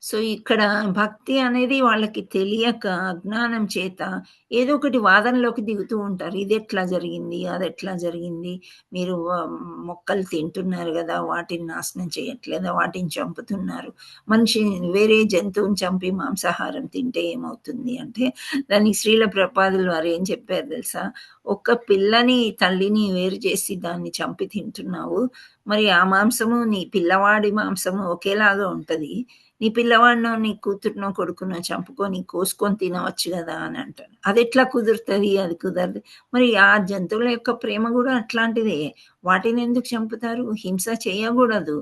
సో, ఇక్కడ భక్తి అనేది వాళ్ళకి తెలియక అజ్ఞానం చేత ఏదో ఒకటి వాదనలోకి దిగుతూ ఉంటారు. ఇదెట్లా జరిగింది? అదెట్లా జరిగింది? మీరు మొక్కలు తింటున్నారు గదా! వాటిని నాశనం చేయట్లేదా? వాటిని చంపుతున్నారు. వేరే జంతువుని చంపి మాంసాహారం తింటే ఏమవుతుంది అంటే, దానికి శ్రీల ప్రభుపాదులు వారు ఏం చెప్పారు తెలుసా? ఒక్క పిల్లని, తల్లిని వేరు చేసి దాన్ని చంపి తింటున్నావు. మరి ఆ మాంసము, నీ పిల్లవాడి మాంసము ఒకేలాగా ఉంటది. నీ పిల్లవాడినో, నీ కూతురునో, కొడుకునో చంపుకొని కోసుకొని తినవచ్చు గదా అని అంటారు. అదెట్లా కుదురుతది? అది కుదరదు. మరి ఆ జంతువుల యొక్క ప్రేమ కూడా అట్లాంటిదే. వాటిని ఎందుకు చంపుతారు? హింస చేయకూడదు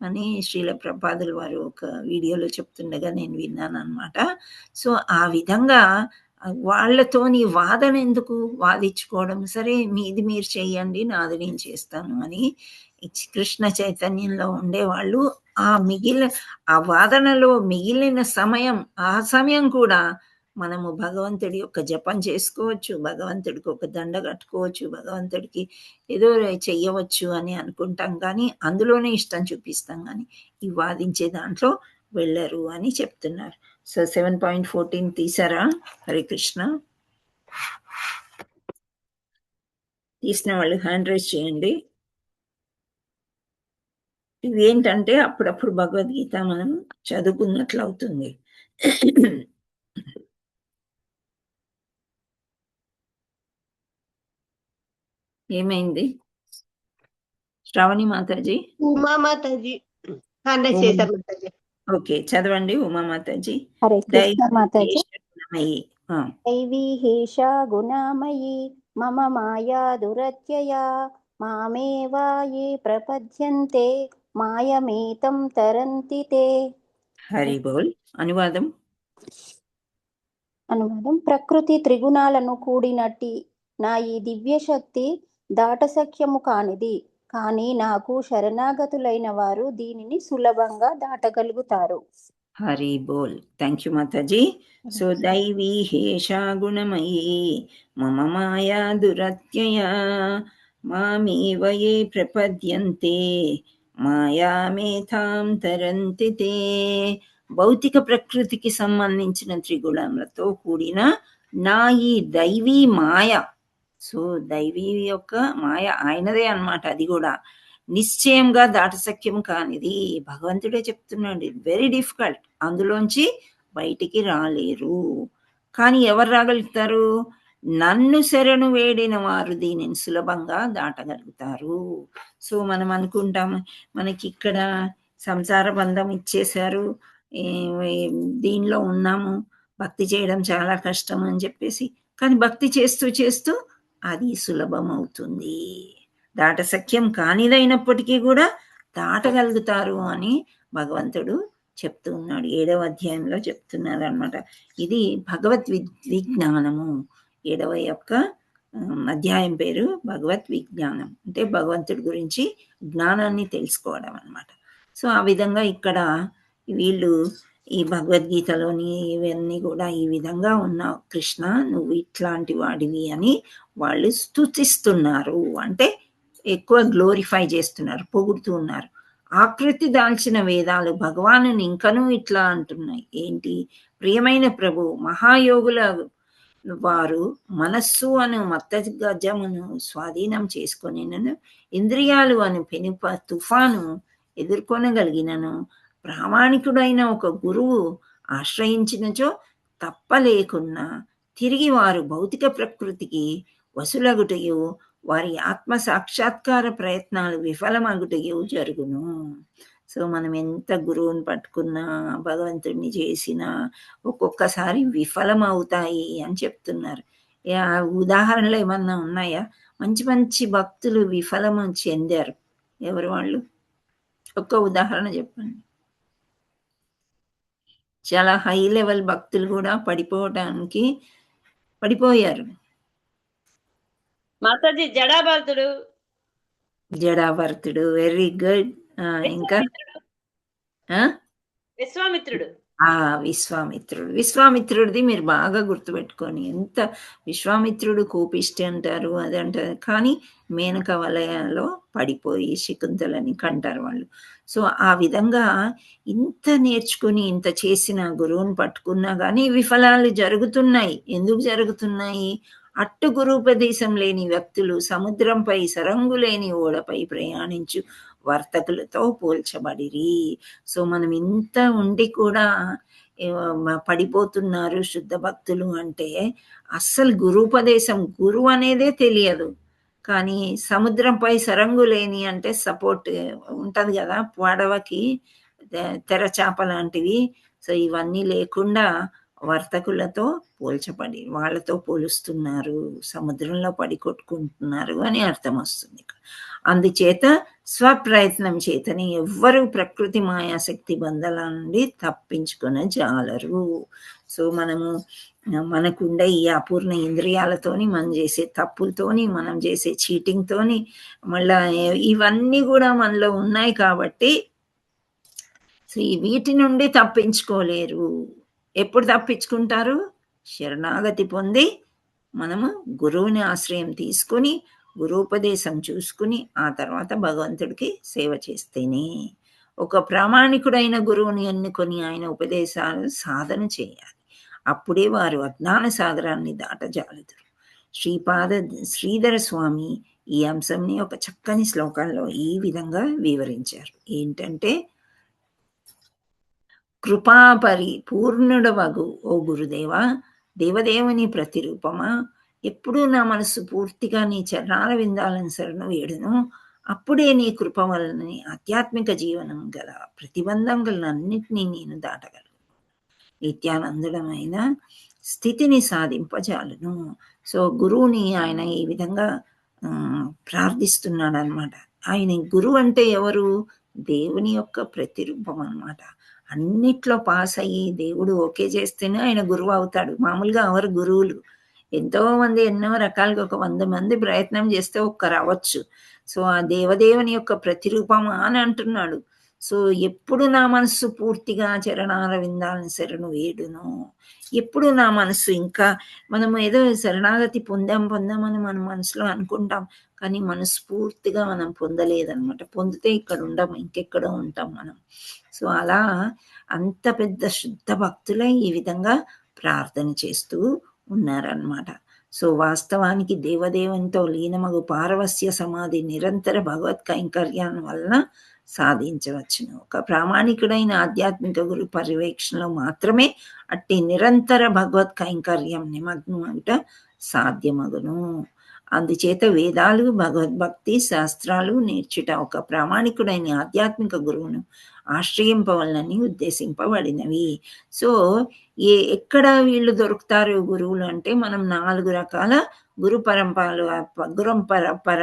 అని శ్రీల ప్రభుపాదులు వారు ఒక వీడియోలో చెప్తుండగా నేను విన్నాననమాట. సో, ఆ విధంగా వాళ్ళతోని వాదన ఎందుకు వాదించుకోవడం? సరే, మీది మీరు చెయ్యండి, నాది నేను చేస్తాను అని కృష్ణ చైతన్యంలో ఉండేవాళ్ళు ఆ వాదనలో మిగిలిన సమయం, ఆ సమయం కూడా మనము భగవంతుడి యొక్క జపం చేసుకోవచ్చు, భగవంతుడికి ఒక దండ కట్టుకోవచ్చు, భగవంతుడికి ఏదో చెయ్యవచ్చు అని అనుకుంటాం కానీ అందులోనే ఇష్టం చూపిస్తాం కానీ ఈ వాదించే దాంట్లో వెళ్ళరు అని చెప్తున్నారు. సో, 7.14 తీసారా? హరే కృష్ణ. తీసిన వాళ్ళు హ్యాండ్ రైజ్ చేయండి. ఇదేంటంటే అప్పుడప్పుడు భగవద్గీత మనం చదువుకున్నట్లు అవుతుంది. ఏమైంది? శ్రావణి మాతాజీ? ఉమా మాతాజీ హ్యాండ్ చేశారు మాతాజీ. ఓకే, చదవండి ఉమా మాతాజీ. హరే కృష్ణ మాతాజీ. దైవీ హేష గుణమయీ మమ మాయా దురత్యయా మామేవా ఏ ప్రపద్యంతే మాయమేతం తరంతి తే. హరి బోల్. అనువాదం. ప్రకృతి త్రిగుణాలను కూడినట్టి నా ఈ దివ్య శక్తి దాటసఖ్యము కానిది. కానీ నాకు శరణాగతులైన వారు దీనిని సులభంగా దాటగలుగుతారు. హరి బోల్. థ్యాంక్ యూ మాతాజీ. సో దైవీ హేషా గుణమయీ మమ మాయా దురత్యయా మామేవ యే ప్రపద్యంతే మాయామేథాం తరంతి తే. భౌతిక ప్రకృతికి సంబంధించిన త్రిగుణములతో కూడిన నా ఈ దైవీ మాయ, సో దైవీ యొక్క మాయ ఆయనదే అన్నమాట, అది కూడా నిశ్చయంగా దాటసఖ్యం కానిది. భగవంతుడే చెప్తున్నాడు, వెరీ డిఫికల్ట్, అందులోంచి బయటికి రాలేరు. కానీ ఎవరు రాగలుగుతారు? నన్ను శరణు వేడిన వారు దీనిని సులభంగా దాటగలుగుతారు. సో మనం అనుకుంటాం మనకి ఇక్కడ సంసార బంధం ఇచ్చేశారు, దీనిలో ఉన్నాము, భక్తి చేయడం చాలా కష్టం అని చెప్పేసి, కానీ భక్తి చేస్తూ చేస్తూ అది సులభం అవుతుంది. దాటసఖ్యం కానిదైనప్పటికీ కూడా దాటగలుగుతారు అని భగవంతుడు చెప్తూ ఉన్నాడు. 7వ అధ్యాయంలో చెప్తున్నారు అనమాట. ఇది భగవద్ విజ్ఞానము. 7వ యొక్క అధ్యాయం పేరు భగవద్ విజ్ఞానం, అంటే భగవంతుడి గురించి జ్ఞానాన్ని తెలుసుకోవడం అనమాట. సో ఆ విధంగా ఇక్కడ వీళ్ళు ఈ భగవద్గీతలోని ఇవన్నీ కూడా ఈ విధంగా ఉన్న కృష్ణ నువ్వు ఇట్లాంటి వాడివి అని వాళ్ళు స్తుతిస్తున్నారు, అంటే ఎక్కువ గ్లోరిఫై చేస్తున్నారు, పొగుడుతూ ఉన్నారు. ఆకృతి దాల్చిన వేదాలు భగవాను ఇంకనూ ఇట్లా అంటున్నాయి. ఏంటి? ప్రియమైన ప్రభు, మహాయోగుల వారు మనస్సు అను మత్త గజమును స్వాధీనం చేసుకొనినను, ఇంద్రియాలు అను పెనుప తుఫాను ఎదుర్కొనగలిగినను, ప్రామాణికుడైన ఒక గురువు ఆశ్రయించినచో తప్పలేకున్నా తిరిగి వారు భౌతిక ప్రకృతికి వసులగుటయు, వారి ఆత్మ సాక్షాత్కార ప్రయత్నాలు విఫలమగుటయు జరుగును. సో మనం ఎంత గురువుని పట్టుకున్నా, భగవంతుడిని చేసినా ఒక్కొక్కసారి విఫలం అవుతాయి అని చెప్తున్నారు. ఉదాహరణలు ఏమన్నా ఉన్నాయా? మంచి మంచి భక్తులు విఫలము చెందారు, ఎవరు వాళ్ళు? ఒక్క ఉదాహరణ చెప్పండి. చాలా హై లెవెల్ భక్తులు కూడా పడిపోయారు. మాతాజీ జడాభరతుడు, వెరీ గుడ్. ఇంకా విశ్వామిత్రుడిది మీరు బాగా గుర్తుపెట్టుకొని, ఎంత విశ్వామిత్రుడు కోపిష్టి అంటారు, అది అంటారు, కానీ మేనక వలయంలో పడిపోయి శకుంతలని కంటారు వాళ్ళు. సో ఆ విధంగా ఇంత నేర్చుకుని ఇంత చేసిన గురువుని పట్టుకున్నా కానీ విఫలాలు జరుగుతున్నాయి. ఎందుకు జరుగుతున్నాయి? అట్టు గురూపదేశం లేని వ్యక్తులు సముద్రంపై సరంగు లేని ఓడపై ప్రయాణించు వర్తకులతో పోల్చబడిరి. సో మనం ఇంత ఉండి కూడా పడిపోతున్నారు శుద్ధ భక్తులు అంటే అస్సలు గురూపదేశం, గురువు అనేదే తెలియదు. కానీ సముద్రంపై సరంగు లేని అంటే సపోర్ట్ ఉంటది కదా, పడవకి తెరచాప లాంటివి. సో ఇవన్నీ లేకుండా వర్తకులతో పోల్చబడి వాళ్ళతో పోలుస్తున్నారు, సముద్రంలో పడి కొట్టుకుంటున్నారు అని అర్థం వస్తుంది. అందుచేత స్వప్రయత్నం చేతని ఎవ్వరూ ప్రకృతి మాయాశక్తి బంధాల నుండి తప్పించుకొని జాలరు. సో మనకుండే ఈ అపూర్ణ ఇంద్రియాలతోని, మనం చేసే తప్పులతోని, మనం చేసే చీటింగ్తోని, మళ్ళా ఇవన్నీ కూడా మనలో ఉన్నాయి కాబట్టి వీటి నుండి తప్పించుకోలేరు. ఎప్పుడు తప్పించుకుంటారు? శరణాగతి పొంది మనము గురువుని ఆశ్రయం తీసుకుని, గురూపదేశం చూసుకుని, ఆ తర్వాత భగవంతుడికి సేవ చేస్తేనే. ఒక ప్రామాణికుడైన గురువుని ఎన్నుకొని ఆయన ఉపదేశాలు సాధన చేయాలి. అప్పుడే వారు అజ్ఞాన సాగరాన్ని దాటజాలుదురు. శ్రీధర స్వామి ఈ అంశంని ఒక చక్కని శ్లోకంలో ఈ విధంగా వివరించారు. ఏంటంటే, కృపాపరిపూర్ణుడవగు ఓ గురుదేవా, దేవదేవుని ప్రతిరూపమా, ఎప్పుడూ నా మనసు పూర్తిగా నీ చరణాల విందాలను శరణు వేడును. అప్పుడే నీ కృప వలన ఆధ్యాత్మిక జీవనం గల ప్రతిబంధంలన్నింటినీ నేను దాటగలను, నిత్యానందుడమైన స్థితిని సాధింపజాలను. సో గురువుని ఆయన ఈ విధంగా ప్రార్థిస్తున్నాడు అనమాట. ఆయన గురువు అంటే ఎవరు? దేవుని యొక్క ప్రతిరూపం అనమాట. అన్నిట్లో పాస్ అయ్యి దేవుడు ఓకే చేస్తేనే ఆయన గురువు అవుతాడు. మామూలుగా ఎవరు గురువులు ఎంతో మంది ఎన్నో రకాలుగా 100 మంది ప్రయత్నం చేస్తే ఒక్కరు అవ్వచ్చు. సో ఆ దేవదేవుని యొక్క ప్రతిరూపమా అని అంటున్నాడు. సో ఎప్పుడు నా మనస్సు పూర్తిగా చరణార విందాలను శరణు వేడును, ఎప్పుడు నా మనస్సు ఇంకా మనం ఏదో శరణాగతి పొందామని మన మనసులో అనుకుంటాం, కానీ మనస్ఫూర్తిగా మనం పొందలేదన్నమాట. పొందితే ఇక్కడ ఉండం, ఇంకెక్కడో ఉంటాం మనం. సో అలా అంత పెద్ద శుద్ధ భక్తులై ఈ విధంగా ప్రార్థన చేస్తూ ఉన్నారన్నమాట. సో వాస్తవానికి దేవదేవునితో లీనమగు పారవస్య సమాధి నిరంతర భగవత్ కైంకర్యాన్ని వలన సాధించవచ్చును. ఒక ప్రామాణికుడైన ఆధ్యాత్మిక గురు పర్యవేక్షణలో మాత్రమే అట్టి నిరంతర భగవత్ కైంకర్యం నిమగ్నమగుట సాధ్యమగును. అందుచేత వేదాలు, భగవద్భక్తి శాస్త్రాలు నేర్చుట ఒక ప్రామాణికుడైన ఆధ్యాత్మిక గురువును ఆశ్రయింపవలనని ఉద్దేశింపబడినవి. సో ఎక్కడ వీళ్ళు దొరుకుతారు గురువులు అంటే, మనం 4 రకాల గురు పరంపర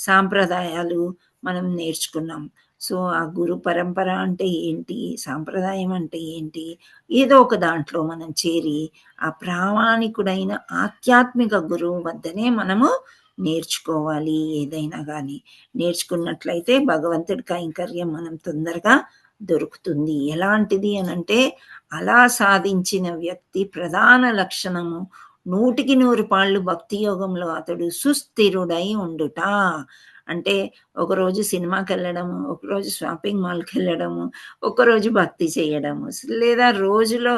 సాంప్రదాయాలు మనం నేర్చుకున్నాం. సో ఆ గురు పరంపర అంటే ఏంటి, సాంప్రదాయం అంటే ఏంటి, ఏదో ఒక దాంట్లో మనం చేరి ఆ ప్రామాణికుడైన ఆధ్యాత్మిక గురువు వద్దనే మనము నేర్చుకోవాలి. ఏదైనా కానీ నేర్చుకున్నట్లయితే భగవంతుడి కైంకర్యం మనం తొందరగా దొరుకుతుంది. ఎలాంటిది అనంటే, అలా సాధించిన వ్యక్తి ప్రధాన లక్షణము 100% భక్తి యోగంలో అతడు సుస్థిరుడై ఉండుట. అంటే ఒకరోజు సినిమాకి వెళ్ళడము, ఒకరోజు షాపింగ్ మాల్కి వెళ్ళడము, ఒకరోజు భక్తి చేయడము, లేదా రోజులో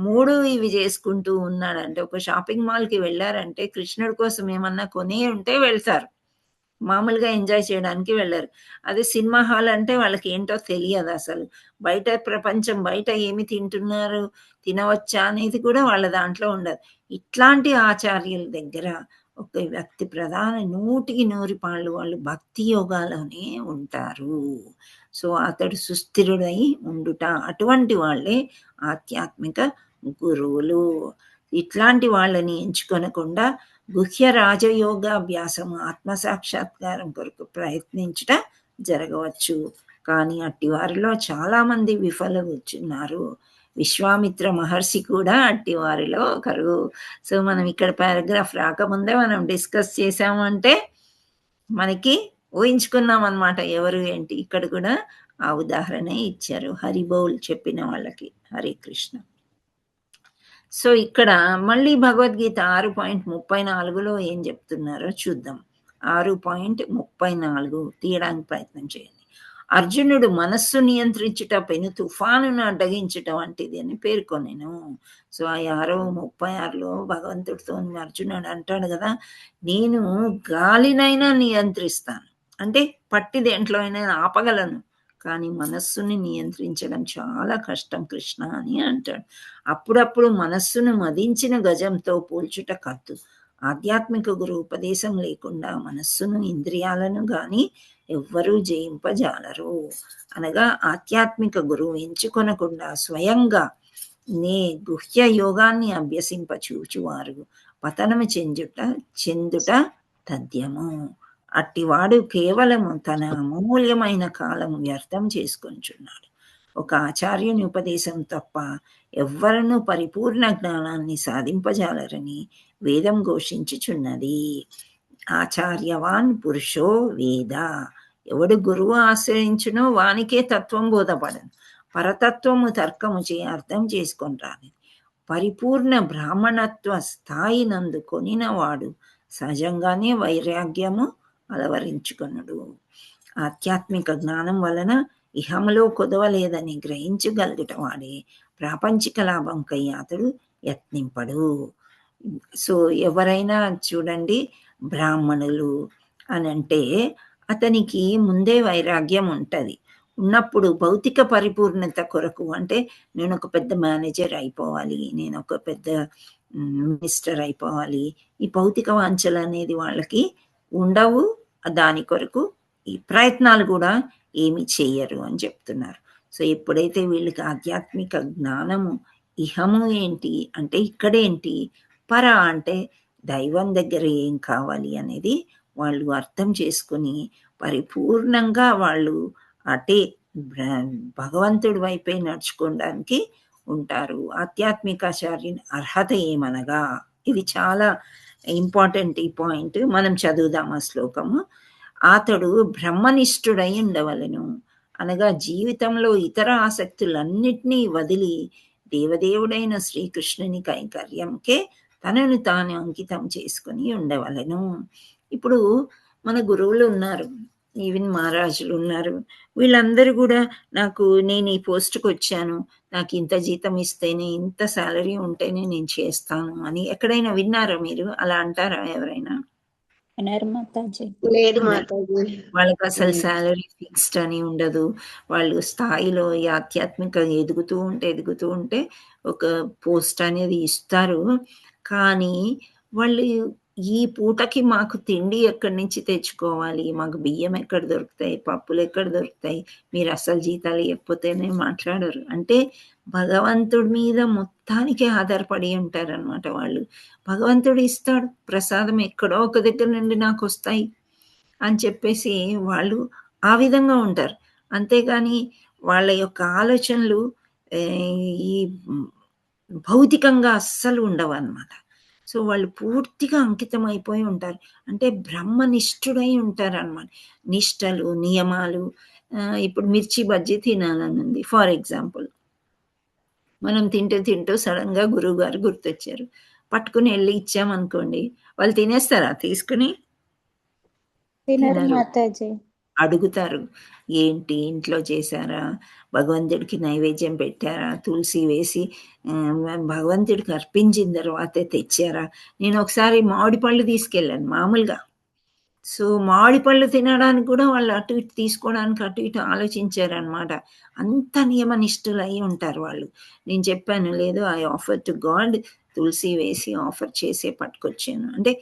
3 ఇవి చేసుకుంటూ ఉన్నాడంటే, ఒక షాపింగ్ మాల్కి వెళ్ళారంటే కృష్ణుడి కోసం ఏమన్నా కొని ఉంటే వెళ్తారు, మామూలుగా ఎంజాయ్ చేయడానికి వెళ్ళరు. అదే సినిమా హాల్ అంటే వాళ్ళకి ఏంటో తెలియదు అసలు. బయట ప్రపంచం, బయట ఏమి తింటున్నారు, తినవచ్చా అనేది కూడా వాళ్ళ దాంట్లో ఉండదు. ఇట్లాంటి ఆచార్యుల దగ్గర ఒక వ్యక్తి ప్రధాన 100% వాళ్ళు భక్తి యోగాలోనే ఉంటారు. సో అతడు సుస్థిరుడై ఉండుట, అటువంటి వాళ్ళే ఆధ్యాత్మిక గురువులు. ఇట్లాంటి వాళ్ళని ఎంచుకొనకుండా గుహ్య రాజయోగాభ్యాసము ఆత్మసాక్షాత్కారం కొరకు ప్రయత్నించుట జరగవచ్చు. కానీ అట్టి వారిలో చాలామంది విఫలమవుతున్నారు. విశ్వామిత్ర మహర్షి కూడా అట్టి వారిలో ఒకరు. సో మనం ఇక్కడ పారాగ్రాఫ్ రాకముందే మనం డిస్కస్ చేసామంటే మనకి ఊహించుకున్నాం అనమాట ఎవరు ఏంటి. ఇక్కడ కూడా ఆ ఉదాహరణ ఇచ్చారు, హరిబోల్ చెప్పిన వాళ్ళకి. హరే కృష్ణ. సో ఇక్కడ మళ్ళీ భగవద్గీత 6.34లో ఏం చెప్తున్నారో చూద్దాం. 6.34 తీయడానికి ప్రయత్నం చేయండి. అర్జునుడు మనస్సు నియంత్రించుట పెను తుఫానును అడ్డగించుట వంటిది అని పేర్కొనేను. సో ఆ 6:36లో భగవంతుడితో అర్జునుడు అంటాడు కదా, నేను గాలినైనా నియంత్రిస్తాను, అంటే పట్టి దేంట్లో అయినా ఆపగలను, కానీ మనస్సుని నియంత్రించడం చాలా కష్టం కృష్ణ అని అంటాడు. అప్పుడప్పుడు మనస్సును మదించిన గజంతో పోల్చుట కద్దు. ఆధ్యాత్మిక గురు ఉపదేశం లేకుండా మనస్సును, ఇంద్రియాలను గాని ఎవ్వరూ జయింపజాలరు. అనగా ఆధ్యాత్మిక గురువు ఎంచుకొనకుండా స్వయంగా గుహ్య యోగాన్ని అభ్యసింప చూచువారు పతనము చెందుట తథ్యము. అట్టివాడు కేవలము తన అమూల్యమైన కాలం వ్యర్థం చేసుకొంచున్నాడు. ఒక ఆచార్యుని ఉపదేశం తప్ప ఎవ్వరూ పరిపూర్ణ జ్ఞానాన్ని సాధింపజాలరని వేదం ఘోషించుచున్నది. ఆచార్యవాన్ పురుషో వేద. ఎవడు గురువు ఆశ్రయించునో వానికే తత్వం బోధపడను. పరతత్వము తర్కము చే అర్థం చేసుకొని రాని పరిపూర్ణ బ్రాహ్మణత్వ స్థాయి నందు కొనినవాడు సహజంగానే వైరాగ్యము అలవరించుకొనుడు. ఆధ్యాత్మిక జ్ఞానం వలన ఇహములో కొదవలేదని గ్రహించగలుగుట వాడే ప్రాపంచిక లాభంకై అతడు యత్నింపడు. సో ఎవరైనా చూడండి, బ్రాహ్మణులు అని అంటే అతనికి ముందే వైరాగ్యం ఉంటుంది. ఉన్నప్పుడు భౌతిక పరిపూర్ణత కొరకు, అంటే నేను ఒక పెద్ద మేనేజర్ అయిపోవాలి, నేను ఒక పెద్ద మినిస్టర్ అయిపోవాలి, ఈ భౌతిక వాంఛలు అనేది వాళ్ళకి ఉండవు. దాని కొరకు ఈ ప్రయత్నాలు కూడా ఏమి చేయరు అని చెప్తున్నారు. సో ఎప్పుడైతే వీళ్ళకి ఆధ్యాత్మిక జ్ఞానము, ఇహము ఏంటి అంటే ఇక్కడేంటి, పర అంటే దైవం దగ్గర ఏం కావాలి అనేది వాళ్ళు అర్థం చేసుకుని పరిపూర్ణంగా వాళ్ళు అటే భగవంతుడి వైపే నడుచుకోవడానికి ఉంటారు. ఆధ్యాత్మికాచార్యుని అర్హత ఏమనగా, ఇది చాలా ఇంపార్టెంట్ ఈ పాయింట్, మనం చదువుదాం ఆ శ్లోకము. అతడు బ్రహ్మనిష్ఠుడై ఉండవలెను. అనగా జీవితంలో ఇతర ఆసక్తులన్నిటినీ వదిలి దేవదేవుడైన శ్రీకృష్ణుని కైంకర్యంకే తనను తాను అంకితం చేసుకుని ఉండవలెను. ఇప్పుడు మన గురువులు ఉన్నారు, ఈవెన్ మహారాజులు ఉన్నారు, వీళ్ళందరూ కూడా నేను ఈ పోస్ట్కి వచ్చాను, నాకు ఇంత జీతం ఇస్తేనే, ఇంత శాలరీ ఉంటేనే నేను చేస్తాను అని ఎక్కడైనా విన్నారా మీరు? అలా అంటారా ఎవరైనా? వినరు మాతాజీ. లేదు అన్నారు. మాతాజీ. వాళ్ళకి అసలు శాలరీ ఫిక్స్డ్ అని ఉండదు. వాళ్ళు స్థాయిలో ఈ ఆధ్యాత్మిక ఎదుగుతూ ఉంటే ఒక పోస్ట్ అనేది ఇస్తారు. కానీ వాళ్ళు ఈ పూటకి మాకు తిండి ఎక్కడి నుంచి తెచ్చుకోవాలి, మాకు బియ్యం ఎక్కడ దొరుకుతాయి, పప్పులు ఎక్కడ దొరుకుతాయి, మీరు అసలు జీతాలు ఇవ్వకపోతేనే మాట్లాడరు. అంటే భగవంతుడి మీద మొత్తానికి ఆధారపడి ఉంటారనమాట వాళ్ళు. భగవంతుడు ఇస్తాడు ప్రసాదం, ఎక్కడో ఒక దగ్గర నుండి నాకు వస్తాయి అని చెప్పేసి వాళ్ళు ఆ విధంగా ఉంటారు. అంతేగాని వాళ్ళ యొక్క ఆలోచనలు ఈ భౌతికంగా అస్సలు ఉండవన్నమాట. సో వాళ్ళు పూర్తిగా అంకితం అయిపోయి ఉంటారు. అంటే బ్రహ్మనిష్ఠుడై ఉంటారన్నమాట. నిష్టలు, నియమాలు. ఇప్పుడు మిర్చి బజ్జీ తినాలని ఉంది ఫర్ ఎగ్జాంపుల్. మనం తింటూ సడన్గా గురువు గారు గుర్తొచ్చారు, పట్టుకుని వెళ్ళి ఇచ్చామనుకోండి, వాళ్ళు తినేస్తారా తీసుకుని? తినరు తినరు. మాతాజీ. అడుగుతారు, ఏంటి ఇంట్లో చేశారా, భగవంతుడికి నైవేద్యం పెట్టారా, తులసి వేసి భగవంతుడికి అర్పించిన తర్వాతే తెచ్చారా? నేను ఒకసారి మామిడి పళ్ళు తీసుకెళ్ళాను మామూలుగా. సో మామిడి పళ్ళు తినడానికి కూడా వాళ్ళు అటు ఇటు తీసుకోవడానికి అటు ఇటు ఆలోచించారనమాట. అంత నియమనిష్ఠులై ఉంటారు వాళ్ళు. నేను చెప్పాను, లేదు ఐ ఆఫర్ టు గాడ్, తులసి వేసి ఆఫర్ చేసే పట్టుకొచ్చాను అంటే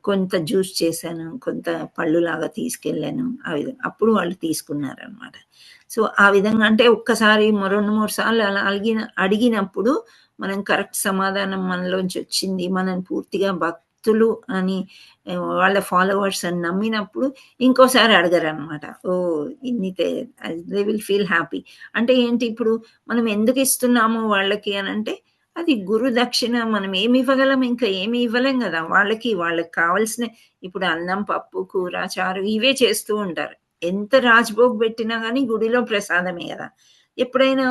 కొంత జ్యూస్ చేశాను, కొంత పళ్ళులాగా తీసుకెళ్ళాను. ఆ విధంగా అప్పుడు వాళ్ళు తీసుకున్నారనమాట. సో ఆ విధంగా అంటే ఒక్కసారి 2-3 సార్లు అలా అడిగినప్పుడు మనం కరెక్ట్ సమాధానం మనలోంచి వచ్చింది, మనం పూర్తిగా భక్తులు అని వాళ్ళ ఫాలోవర్స్ అని నమ్మినప్పుడు ఇంకోసారి అడగరు అనమాట. ఓ ఇన్ని దే విల్ ఫీల్ హ్యాపీ. అంటే ఏంటి, ఇప్పుడు మనం ఎందుకు ఇస్తున్నాము వాళ్ళకి అని అంటే, అది గురు దక్షిణ. మనం ఏమి ఇవ్వగలం, ఇంకా ఏమి ఇవ్వలేం కదా వాళ్ళకి కావాల్సిన. ఇప్పుడు అన్నం, పప్పు, కూర, చారు ఇవే చేస్తూ ఉంటారు. ఎంత రాజ్భోగ్ పెట్టినా కానీ గుడిలో ప్రసాదమే కదా. ఎప్పుడైనా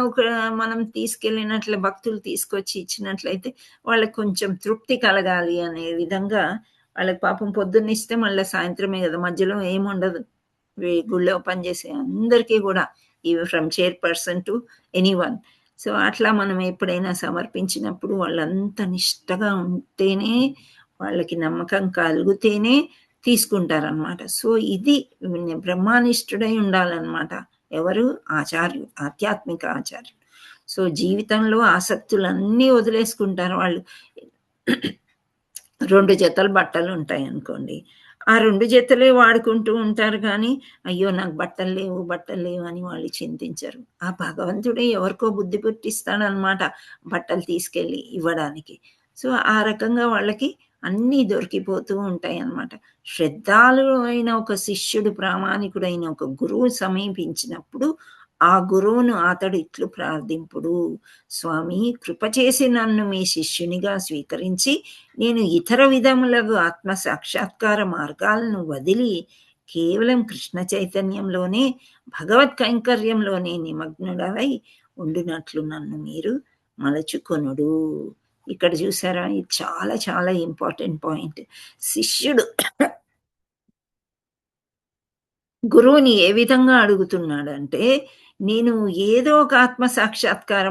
మనం తీసుకెళ్ళినట్లు భక్తులు తీసుకొచ్చి ఇచ్చినట్లయితే వాళ్ళకి కొంచెం తృప్తి కలగాలి అనే విధంగా వాళ్ళకి పాపం పొద్దున్న ఇస్తే మళ్ళీ సాయంత్రమే కదా, మధ్యలో ఏముండదు. గుళ్ళో పనిచేసే అందరికీ కూడా, even from chairperson to anyone. So అట్లా మనం ఎప్పుడైనా సమర్పించినప్పుడు వాళ్ళంత నిష్టగా ఉంటేనే, వాళ్ళకి నమ్మకం కలిగితేనే తీసుకుంటారనమాట. సో ఇది బ్రహ్మనిష్ఠుడై ఉండాలన్నమాట. ఎవరు? ఆచార్యులు, ఆధ్యాత్మిక ఆచార్యులు. సో జీవితంలో ఆసక్తులన్నీ వదిలేసుకుంటారు వాళ్ళు. 2 జతలు బట్టలు ఉంటాయి అనుకోండి, ఆ 2 జతలే వాడుకుంటూ ఉంటారు కానీ అయ్యో నాకు బట్టలు లేవు అని వాళ్ళు చింతించరు. ఆ భగవంతుడే ఎవరికో బుద్ధి పుట్టిస్తాడనమాట బట్టలు తీసుకెళ్ళి ఇవ్వడానికి. సో ఆ రకంగా వాళ్ళకి అన్నీ దొరికిపోతూ ఉంటాయి అన్నమాట. శ్రద్ధాళుడు అయిన ఒక శిష్యుడు, ప్రామాణికుడైన ఒక గురువు సమీపించినప్పుడు ఆ గురువును అతడు ఇట్లు ప్రార్థింపుడు, స్వామి కృపచేసి నన్ను మీ శిష్యునిగా స్వీకరించి నేను ఇతర విధములకు ఆత్మ సాక్షాత్కార మార్గాలను వదిలి కేవలం కృష్ణ చైతన్యంలోనే, భగవత్ కైంకర్యంలోనే నిమగ్నుడవై ఉండునట్లు నన్ను మీరు మలచుకొనుడు. ఇక్కడ చూసారా, ఇది చాలా చాలా ఇంపార్టెంట్ పాయింట్. శిష్యుడు గురువుని ఏ విధంగా అడుగుతున్నాడంటే, నేను ఏదో ఒక ఆత్మ సాక్షాత్కార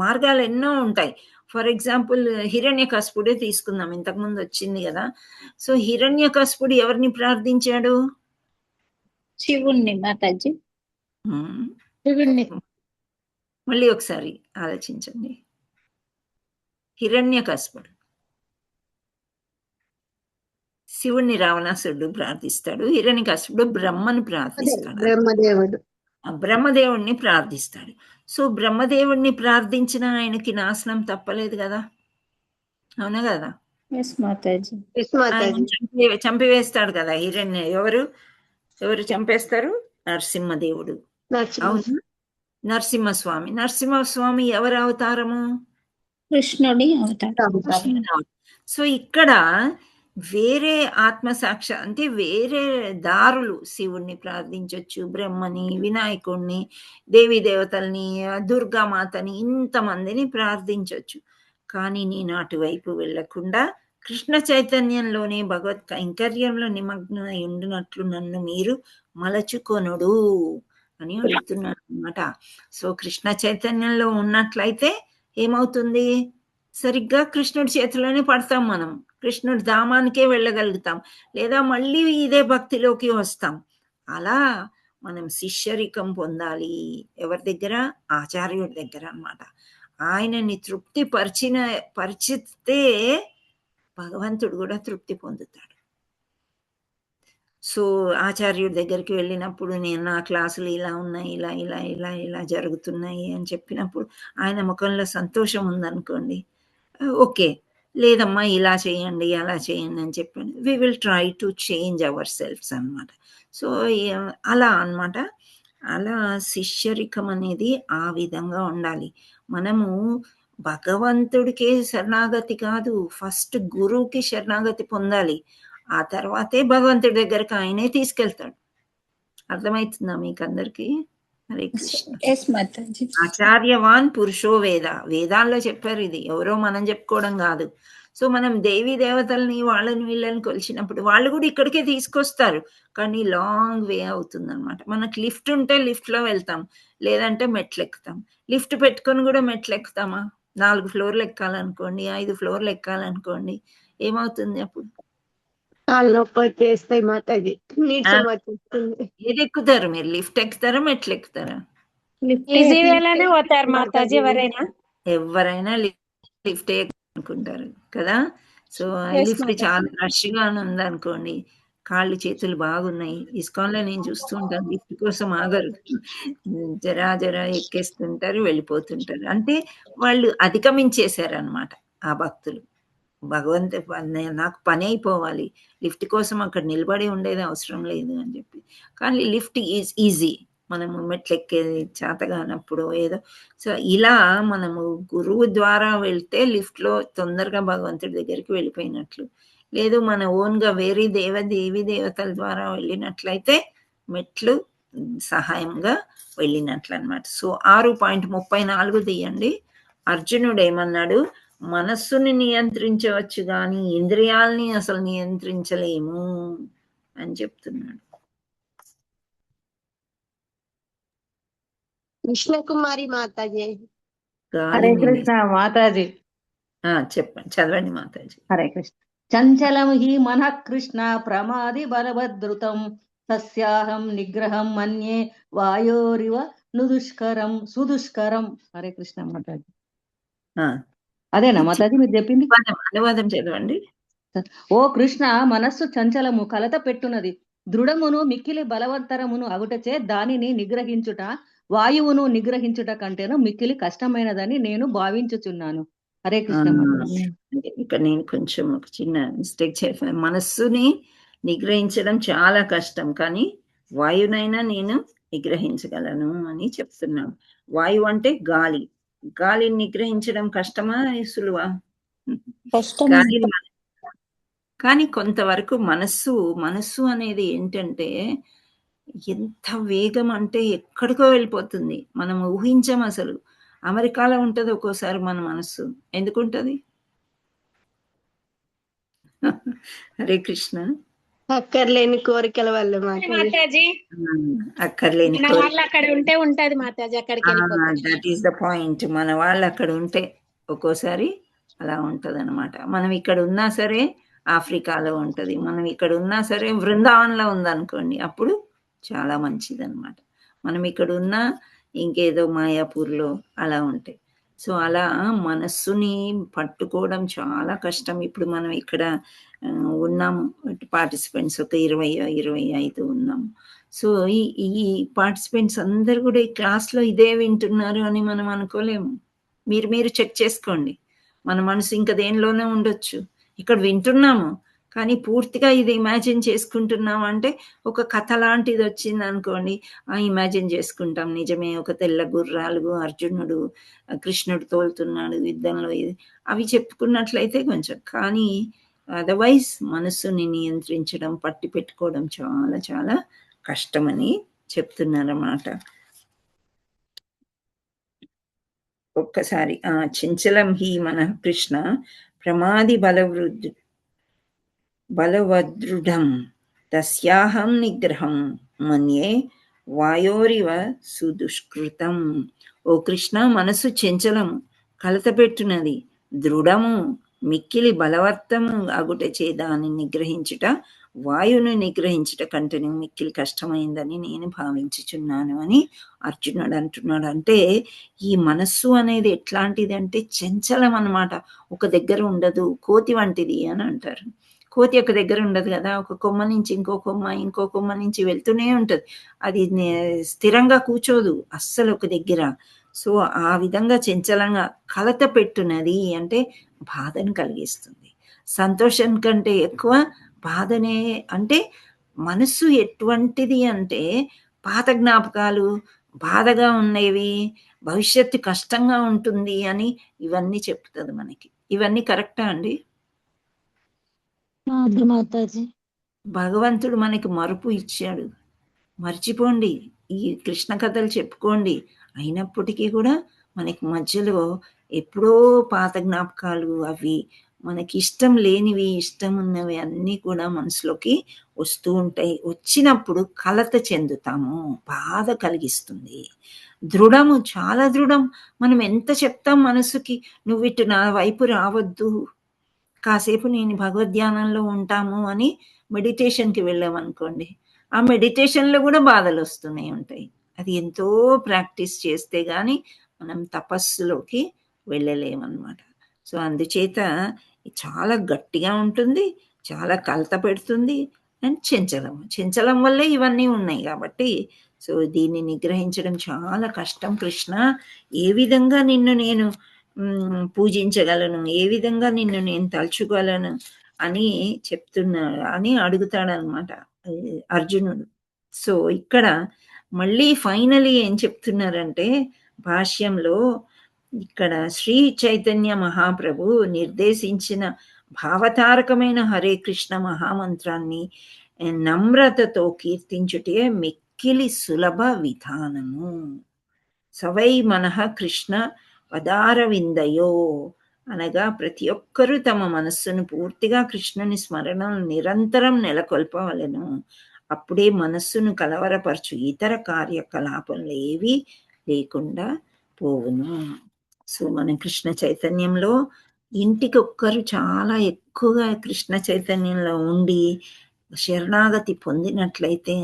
మార్గాలు ఎన్నో ఉంటాయి. ఫర్ ఎగ్జాంపుల్ హిరణ్యకశిపుడే తీసుకుందాం, ఇంతకుముందు వచ్చింది కదా. సో హిరణ్యకశిపుడు ఎవరిని ప్రార్థించాడు? శివుణ్ణి మాతాజీ. హ్మ్. శివుణ్ణి. మళ్ళీ ఒకసారి ఆలోచించండి. హిరణ్యకశిపుడు శివుణ్ణి రావణాసురుడు ప్రార్థిస్తాడు, హిరణ్యకశిపుడు బ్రహ్మను ప్రార్థిస్తాడు, బ్రహ్మదేవుడు. బ్రహ్మదేవుణ్ణి ప్రార్థిస్తాడు. సో బ్రహ్మదేవుణ్ణి ప్రార్థించిన ఆయనకి నాశనం తప్పలేదు కదా, అవునా కదా? ఎస్ మాతాజీ. ఆయన చంపివేస్తాడు కదా ఎవరు చంపేస్తారు? నరసింహదేవుడు. అవును, నరసింహస్వామి. నరసింహస్వామి ఎవరు అవతారము? కృష్ణుడి అవతారం. సో ఇక్కడ వేరే ఆత్మసాక్ష అంటే వేరే దారులు శివుణ్ణి ప్రార్థించొచ్చు, బ్రహ్మని, వినాయకుడిని, దేవీ దేవతల్ని, దుర్గామాతని ఇంతమందిని ప్రార్థించొచ్చు. కానీ నేను అటువైపు వెళ్ళకుండా కృష్ణ చైతన్యంలోనే భగవత్ కైంకర్యంలో నిమగ్నమై ఉండినట్లు నన్ను మీరు మలచుకొనుడు అని అడుగుతున్నాను అనమాట. సో కృష్ణ చైతన్యంలో ఉన్నట్లయితే ఏమవుతుంది? సరిగ్గా కృష్ణుడి చేతిలోనే పడతాం మనం. కృష్ణుడి ధామానికే వెళ్ళగలుగుతాం. లేదా మళ్ళీ ఇదే భక్తిలోకి వస్తాం. అలా మనం శిష్యరికం పొందాలి. ఎవరి దగ్గర? ఆచార్యుడి దగ్గర అన్నమాట. ఆయనని పరిచితే భగవంతుడు కూడా తృప్తి పొందుతాడు. సో ఆచార్యుడి దగ్గరికి వెళ్ళినప్పుడు నేను నా క్లాసులు ఇలా ఉన్నాయి, ఇలా ఇలా ఇలా ఇలా జరుగుతున్నాయి అని చెప్పినప్పుడు ఆయన ముఖంలో సంతోషం ఉందనుకోండి, ఓకే, లేదమ్మా ఇలా చేయండి అలా చేయండి అని చెప్పాను, we will try to change ourselves అనమాట. సో అలా అన్నమాట. అలా శిష్యరికం అనేది ఆ విధంగా ఉండాలి. మనము భగవంతుడికే శరణాగతి కాదు, ఫస్ట్ గురువుకి శరణాగతి పొందాలి. ఆ తర్వాతే భగవంతుడి దగ్గరికి ఆయనే తీసుకెళ్తాడు. అర్థమవుతుందా మీకు అందరికీ? హరే కృష్ణ. ఎస్ మాతాజీ. ఆచార్యవాన్ పురుషో వేద, వేదాల్లో చెప్పారు ఇది, ఎవరో మనం చెప్పుకోవడం కాదు. సో మనం దేవీ దేవతల్ని వాళ్ళని వీళ్ళని కొలిచినప్పుడు వాళ్ళు కూడా ఇక్కడికే తీసుకొస్తారు, కానీ లాంగ్ వే అవుతుంది అనమాట. మనకు లిఫ్ట్ ఉంటే లిఫ్ట్ లో వెళ్తాం, లేదంటే మెట్లు ఎక్కుతాం. లిఫ్ట్ పెట్టుకొని కూడా మెట్లు ఎక్కుతామా? 4 ఫ్లోర్లు ఎక్కాలనుకోండి, 5 ఫ్లోర్లు ఎక్కాలనుకోండి, ఏమవుతుంది అప్పుడు? కాళ్ళు నొప్పి వచ్చేస్తాయి మాతాజీ, నీరసం వచ్చేస్తుంది. ఏది ఎక్కుతారు మీరు? లిఫ్ట్ ఎక్కుతారా మెట్లు ఎక్కుతారా? ఈజీ వేలోనే పోతారు మాతాజీ ఎవరైనా లిఫ్ట్ అనుకుంటారు కదా. So Yes, lift Mataji. చాలా రష్ గా ఉందనుకోండి, కాళ్ళు చేతులు బాగున్నాయి, ఇస్కాన్ లో నేను చూస్తూ ఉంటాను, లిఫ్ట్ కోసం ఆగరు, జరా జరా ఎక్కేస్తుంటారు, వెళ్ళిపోతుంటారు. అంటే వాళ్ళు అధిగమించేశారు అనమాట ఆ భక్తులు. నాకు పని అయిపోవాలి, లిఫ్ట్ కోసం అక్కడ నిలబడి ఉండేది అవసరం లేదు అని చెప్పి. కానీ లిఫ్ట్ ఈజ్ ఈజీ, మనము మెట్లు ఎక్కేది చేతగానప్పుడు ఏదో. సో ఇలా మనము గురువు ద్వారా వెళ్తే లిఫ్ట్లో తొందరగా భగవంతుడి దగ్గరికి వెళ్ళిపోయినట్లు. లేదు మన ఓన్గా వేరే దేవి దేవతల ద్వారా వెళ్ళినట్లయితే మెట్లు సహాయంగా వెళ్ళినట్లు అనమాట. సో 6.34 తీయండి. అర్జునుడు ఏమన్నాడు? మనస్సుని నియంత్రించవచ్చు కానీ ఇంద్రియాలని అసలు నియంత్రించలేము అని చెప్తున్నాడు. కృష్ణకుమారి మాతాజీ. హరే కృష్ణ మాతాజీ. చెప్పండి, చదవండి మాతాజీ. హరే కృష్ణ. చంచలం హి మనః కృష్ణ ప్రమాది బలవద్రుతం సస్యాహం నిగ్రహం మన్యే వాయోరివ సుదుష్కరం. హరే కృష్ణ మాతాజీ. అదేనా మాతాజీ మీరు చెప్పింది? అనువాదం చదవండి. ఓ కృష్ణ, మనస్సు చంచలము కలత పెట్టునది, దృఢమును మిక్కిలి బలవత్తరమును అగుటచే దానిని నిగ్రహించుట వాయువును నిగ్రహించుట కంటేను మిక్కిలి కష్టమైనదని నేను భావించుచున్నాను. హరే కృష్ణ మాతాజీ. ఇక్కడ నేను కొంచెం ఒక చిన్న మిస్టేక్ చేశాను. మనస్సుని నిగ్రహించడం చాలా కష్టం, కానీ వాయునైనా నేను నిగ్రహించగలను అని చెప్తున్నాను. వాయువు అంటే గాలి, గాలిని నిగ్రహించడం కష్టమా సులువా? గాలిని కానీ కొంతవరకు మనస్సు అనేది ఏంటంటే ఎంత వేగం అంటే ఎక్కడికో వెళ్ళిపోతుంది, మనం ఊహించం అసలు. అమెరికాలో ఉంటుంది ఒక్కోసారి మన మనస్సు, ఎందుకుంటది? హరే కృష్ణ. అక్కర్లేని కోరికల వల్ల మాతాజీ. అక్కర్లేని మన వాళ్ళు అక్కడ ఉంటే ఉంటది మాతాజీ, అక్కడికి దట్ ఈస్ ద పాయింట్. మన వాళ్ళు అక్కడ ఉంటే ఒక్కోసారి అలా ఉంటది అనమాట. మనం ఇక్కడ ఉన్నా సరే ఆఫ్రికాలో ఉంటది, మనం ఇక్కడ ఉన్నా సరే బృందావనంలో ఉందనుకోండి, అప్పుడు చాలా మంచిది అనమాట. మనం ఇక్కడ ఉన్నా ఇంకేదో మాయాపూర్లో అలా ఉంటాయి. సో అలా మనస్సుని పట్టుకోవడం చాలా కష్టం. ఇప్పుడు మనం ఇక్కడ ఉన్నాము, పార్టిసిపెంట్స్ ఒక 20-25 ఉన్నాము. సో ఈ పార్టిసిపెంట్స్ అందరు కూడా ఈ క్లాస్లో ఇదే వింటున్నారు అని మనం అనుకోలేము. మీరు చెక్ చేసుకోండి, మన మనసు ఇంకా దేనిలోనే ఉండొచ్చు. ఇక్కడ వింటున్నాము కానీ పూర్తిగా ఇది ఇమాజిన్ చేసుకుంటున్నాం అంటే, ఒక కథ లాంటిది వచ్చింది అనుకోండి, ఇమాజిన్ చేసుకుంటాం, నిజమే ఒక తెల్ల గుర్రాలు, అర్జునుడు కృష్ణుడు తోలుతున్నాడు యుద్ధంలో, ఇది అవి చెప్పుకున్నట్లయితే కొంచెం. కానీ అదర్వైజ్ మనస్సుని నియంత్రించడం, పట్టి పెట్టుకోవడం చాలా చాలా కష్టమని చెప్తున్నారన్నమాట. ఒక్కసారి చించలం హి మన కృష్ణ ప్రమాది బలవదృఢం తస్యాహం నిగ్రహం మన్యే వాయోరివ సుదుష్కృతం. ఓ కృష్ణ, మనసు చెంచలము, కలతపెట్టునది, దృఢము, మిక్కిలి బలవత్తము అగుటచే దాన్ని నిగ్రహించుట వాయువును నిగ్రహించుట కంటేనే మిక్కిలి కష్టమైందని నేను భావించుచున్నాను అని అర్జునుడు అంటున్నాడు. అంటే ఈ మనస్సు అనేది ఎట్లాంటిది అంటే చంచలం అన్నమాట. ఒక దగ్గర ఉండదు, కోతి వంటిది అని అంటారు. కోతి ఒక దగ్గర ఉండదు కదా, ఒక కొమ్మ నుంచి ఇంకో కొమ్మ నుంచి వెళ్తూనే ఉంటుంది. అది స్థిరంగా కూర్చోదు అస్సలు ఒక దగ్గర. సో ఆ విధంగా చంచలంగా కలత పెట్టునది అంటే బాధను కలిగిస్తుంది. సంతోషం కంటే ఎక్కువ బాధనే. అంటే మనస్సు ఎటువంటిది అంటే పాత జ్ఞాపకాలు, బాధగా ఉండేవి, భవిష్యత్తు కష్టంగా ఉంటుంది అని ఇవన్నీ చెప్తుంది మనకి. ఇవన్నీ కరెక్టా అండి? మాతాజీ. భగవంతుడు మనకి మరుపు ఇచ్చాడు, మర్చిపోండి, ఈ కృష్ణ కథలు చెప్పుకోండి. అయినప్పటికీ కూడా మనకి మధ్యలో ఎప్పుడో పాత జ్ఞాపకాలు, అవి మనకి ఇష్టం లేనివి, ఇష్టం ఉన్నవి అన్నీ కూడా మనసులోకి వస్తూ ఉంటాయి. వచ్చినప్పుడు కలత చెందుతాము, బాధ కలిగిస్తుంది. దృఢము, చాలా దృఢం. మనం ఎంత చెప్తాం మనసుకి, నువ్వు ఇటు నా వైపు రావద్దు, కాసేపు నేను భగవద్ధ్యానంలో ఉంటాము అని మెడిటేషన్కి వెళ్ళామనుకోండి, ఆ మెడిటేషన్లో కూడా బాధలు వస్తూనే ఉంటాయి. అది ఎంతో ప్రాక్టీస్ చేస్తే కానీ మనం తపస్సులోకి వెళ్ళలేమన్నమాట. సో అందుచేత చాలా గట్టిగా ఉంటుంది, చాలా కలత పెడుతుంది. అండ్ చెంచలం వల్లే ఇవన్నీ ఉన్నాయి కాబట్టి సో దీన్ని నిగ్రహించడం చాలా కష్టం. కృష్ణ, ఏ విధంగా నిన్ను నేను పూజించగలను, ఏ విధంగా నిన్ను నేను తలుచుకోగలను అని అని అడుగుతాడనమాట అర్జునుడు. సో ఇక్కడ మళ్ళీ ఫైనలీ ఏం చెప్తున్నారంటే భాష్యంలో, ఇక్కడ శ్రీ చైతన్య మహాప్రభు నిర్దేశించిన భావతారకమైన హరే కృష్ణ మహామంత్రాన్ని నమ్రతతో కీర్తించుటే మిక్కిలి సులభ విధానము. సవై మనః కృష్ణ పదారవిందయో, అనగా ప్రతి ఒక్కరూ తమ మనస్సును పూర్తిగా కృష్ణుని స్మరణను నిరంతరం నెలకొల్పవలెను. అప్పుడే మనస్సును కలవరపరచు ఇతర కార్యకలాపంలో ఏవి లేకుండా పోవును. సో మన కృష్ణ చైతన్యంలో ఇంటికి ఒక్కరు చాలా ఎక్కువగా కృష్ణ చైతన్యంలో ఉండి శరణాగతి పొందినట్లయితే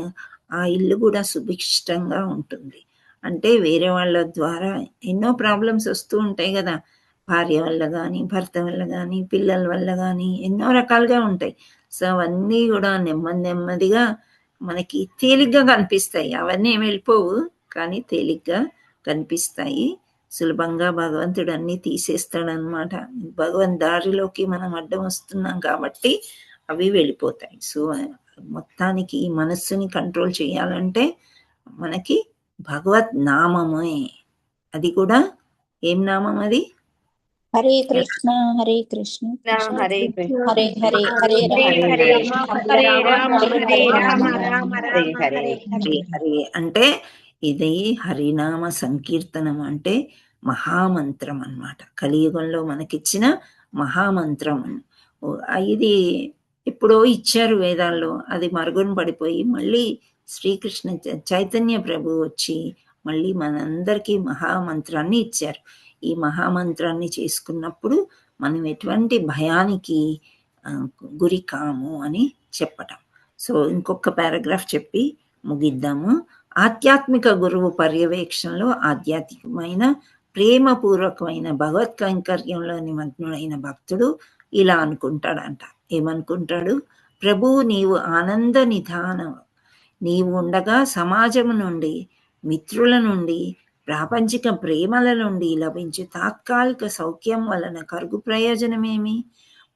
ఆ ఇల్లు కూడా సుభిక్షంగా ఉంటుంది. అంటే వేరే వాళ్ళ ద్వారా ఎన్నో ప్రాబ్లమ్స్ వస్తూ ఉంటాయి కదా, భార్య వల్ల కానీ, భర్త వల్ల కానీ, పిల్లల వల్ల కానీ, ఎన్నో రకాలుగా ఉంటాయి. సో అవన్నీ కూడా నెమ్మదిగా మనకి తేలిగ్గా కనిపిస్తాయి. అవన్నీ వెళ్ళిపోవు, కానీ తేలిగ్గా కనిపిస్తాయి. సులభంగా భగవంతుడు అన్నీ తీసేస్తాడనమాట. భగవంత్ దారిలోకి మనం అడ్డం వస్తున్నాం కాబట్టి అవి వెళ్ళిపోతాయి. సో మొత్తానికి ఈ మనస్సుని కంట్రోల్ చేయాలంటే మనకి భగవత్ నామమే. అది కూడా ఏం నామం? అది హరే కృష్ణ హరే కృష్ణ హరే కృష్ణ హరే హరే హరే హరే రామ హరే రామ రామ హరే రామ హరే. హరే హరే. హరి అంటే ఇది హరినామ సంకీర్తనం అంటే మహామంత్రం అన్నమాట. కలియుగంలో మనకిచ్చిన మహామంత్రం. ఇది ఎప్పుడో ఇచ్చారు వేదాల్లో, అది మరుగున పడిపోయి మళ్ళీ శ్రీకృష్ణ చైతన్య ప్రభు వచ్చి మళ్ళీ మనందరికీ మహామంత్రాన్ని ఇచ్చారు. ఈ మహామంత్రాన్ని చేసుకున్నప్పుడు మనం ఎటువంటి భయానికి గురి కాము అని చెప్పటం. సో ఇంకొక పారాగ్రాఫ్ చెప్పి ముగిద్దాము. ఆధ్యాత్మిక గురువు పర్యవేక్షణలో ఆధ్యాత్మికమైన ప్రేమపూర్వకమైన భగవత్ కైంకర్యంలో నిమగ్నుడైన భక్తుడు ఇలా అనుకుంటాడంట. ఏమనుకుంటాడు? ప్రభు, నీవు ఆనంద నిధానం, నీవు ఉండగా సమాజము నుండి, మిత్రుల నుండి, ప్రాపంచిక ప్రేమల నుండి లభించే తాత్కాలిక సౌఖ్యం వలన కరుగు ప్రయోజనమేమి?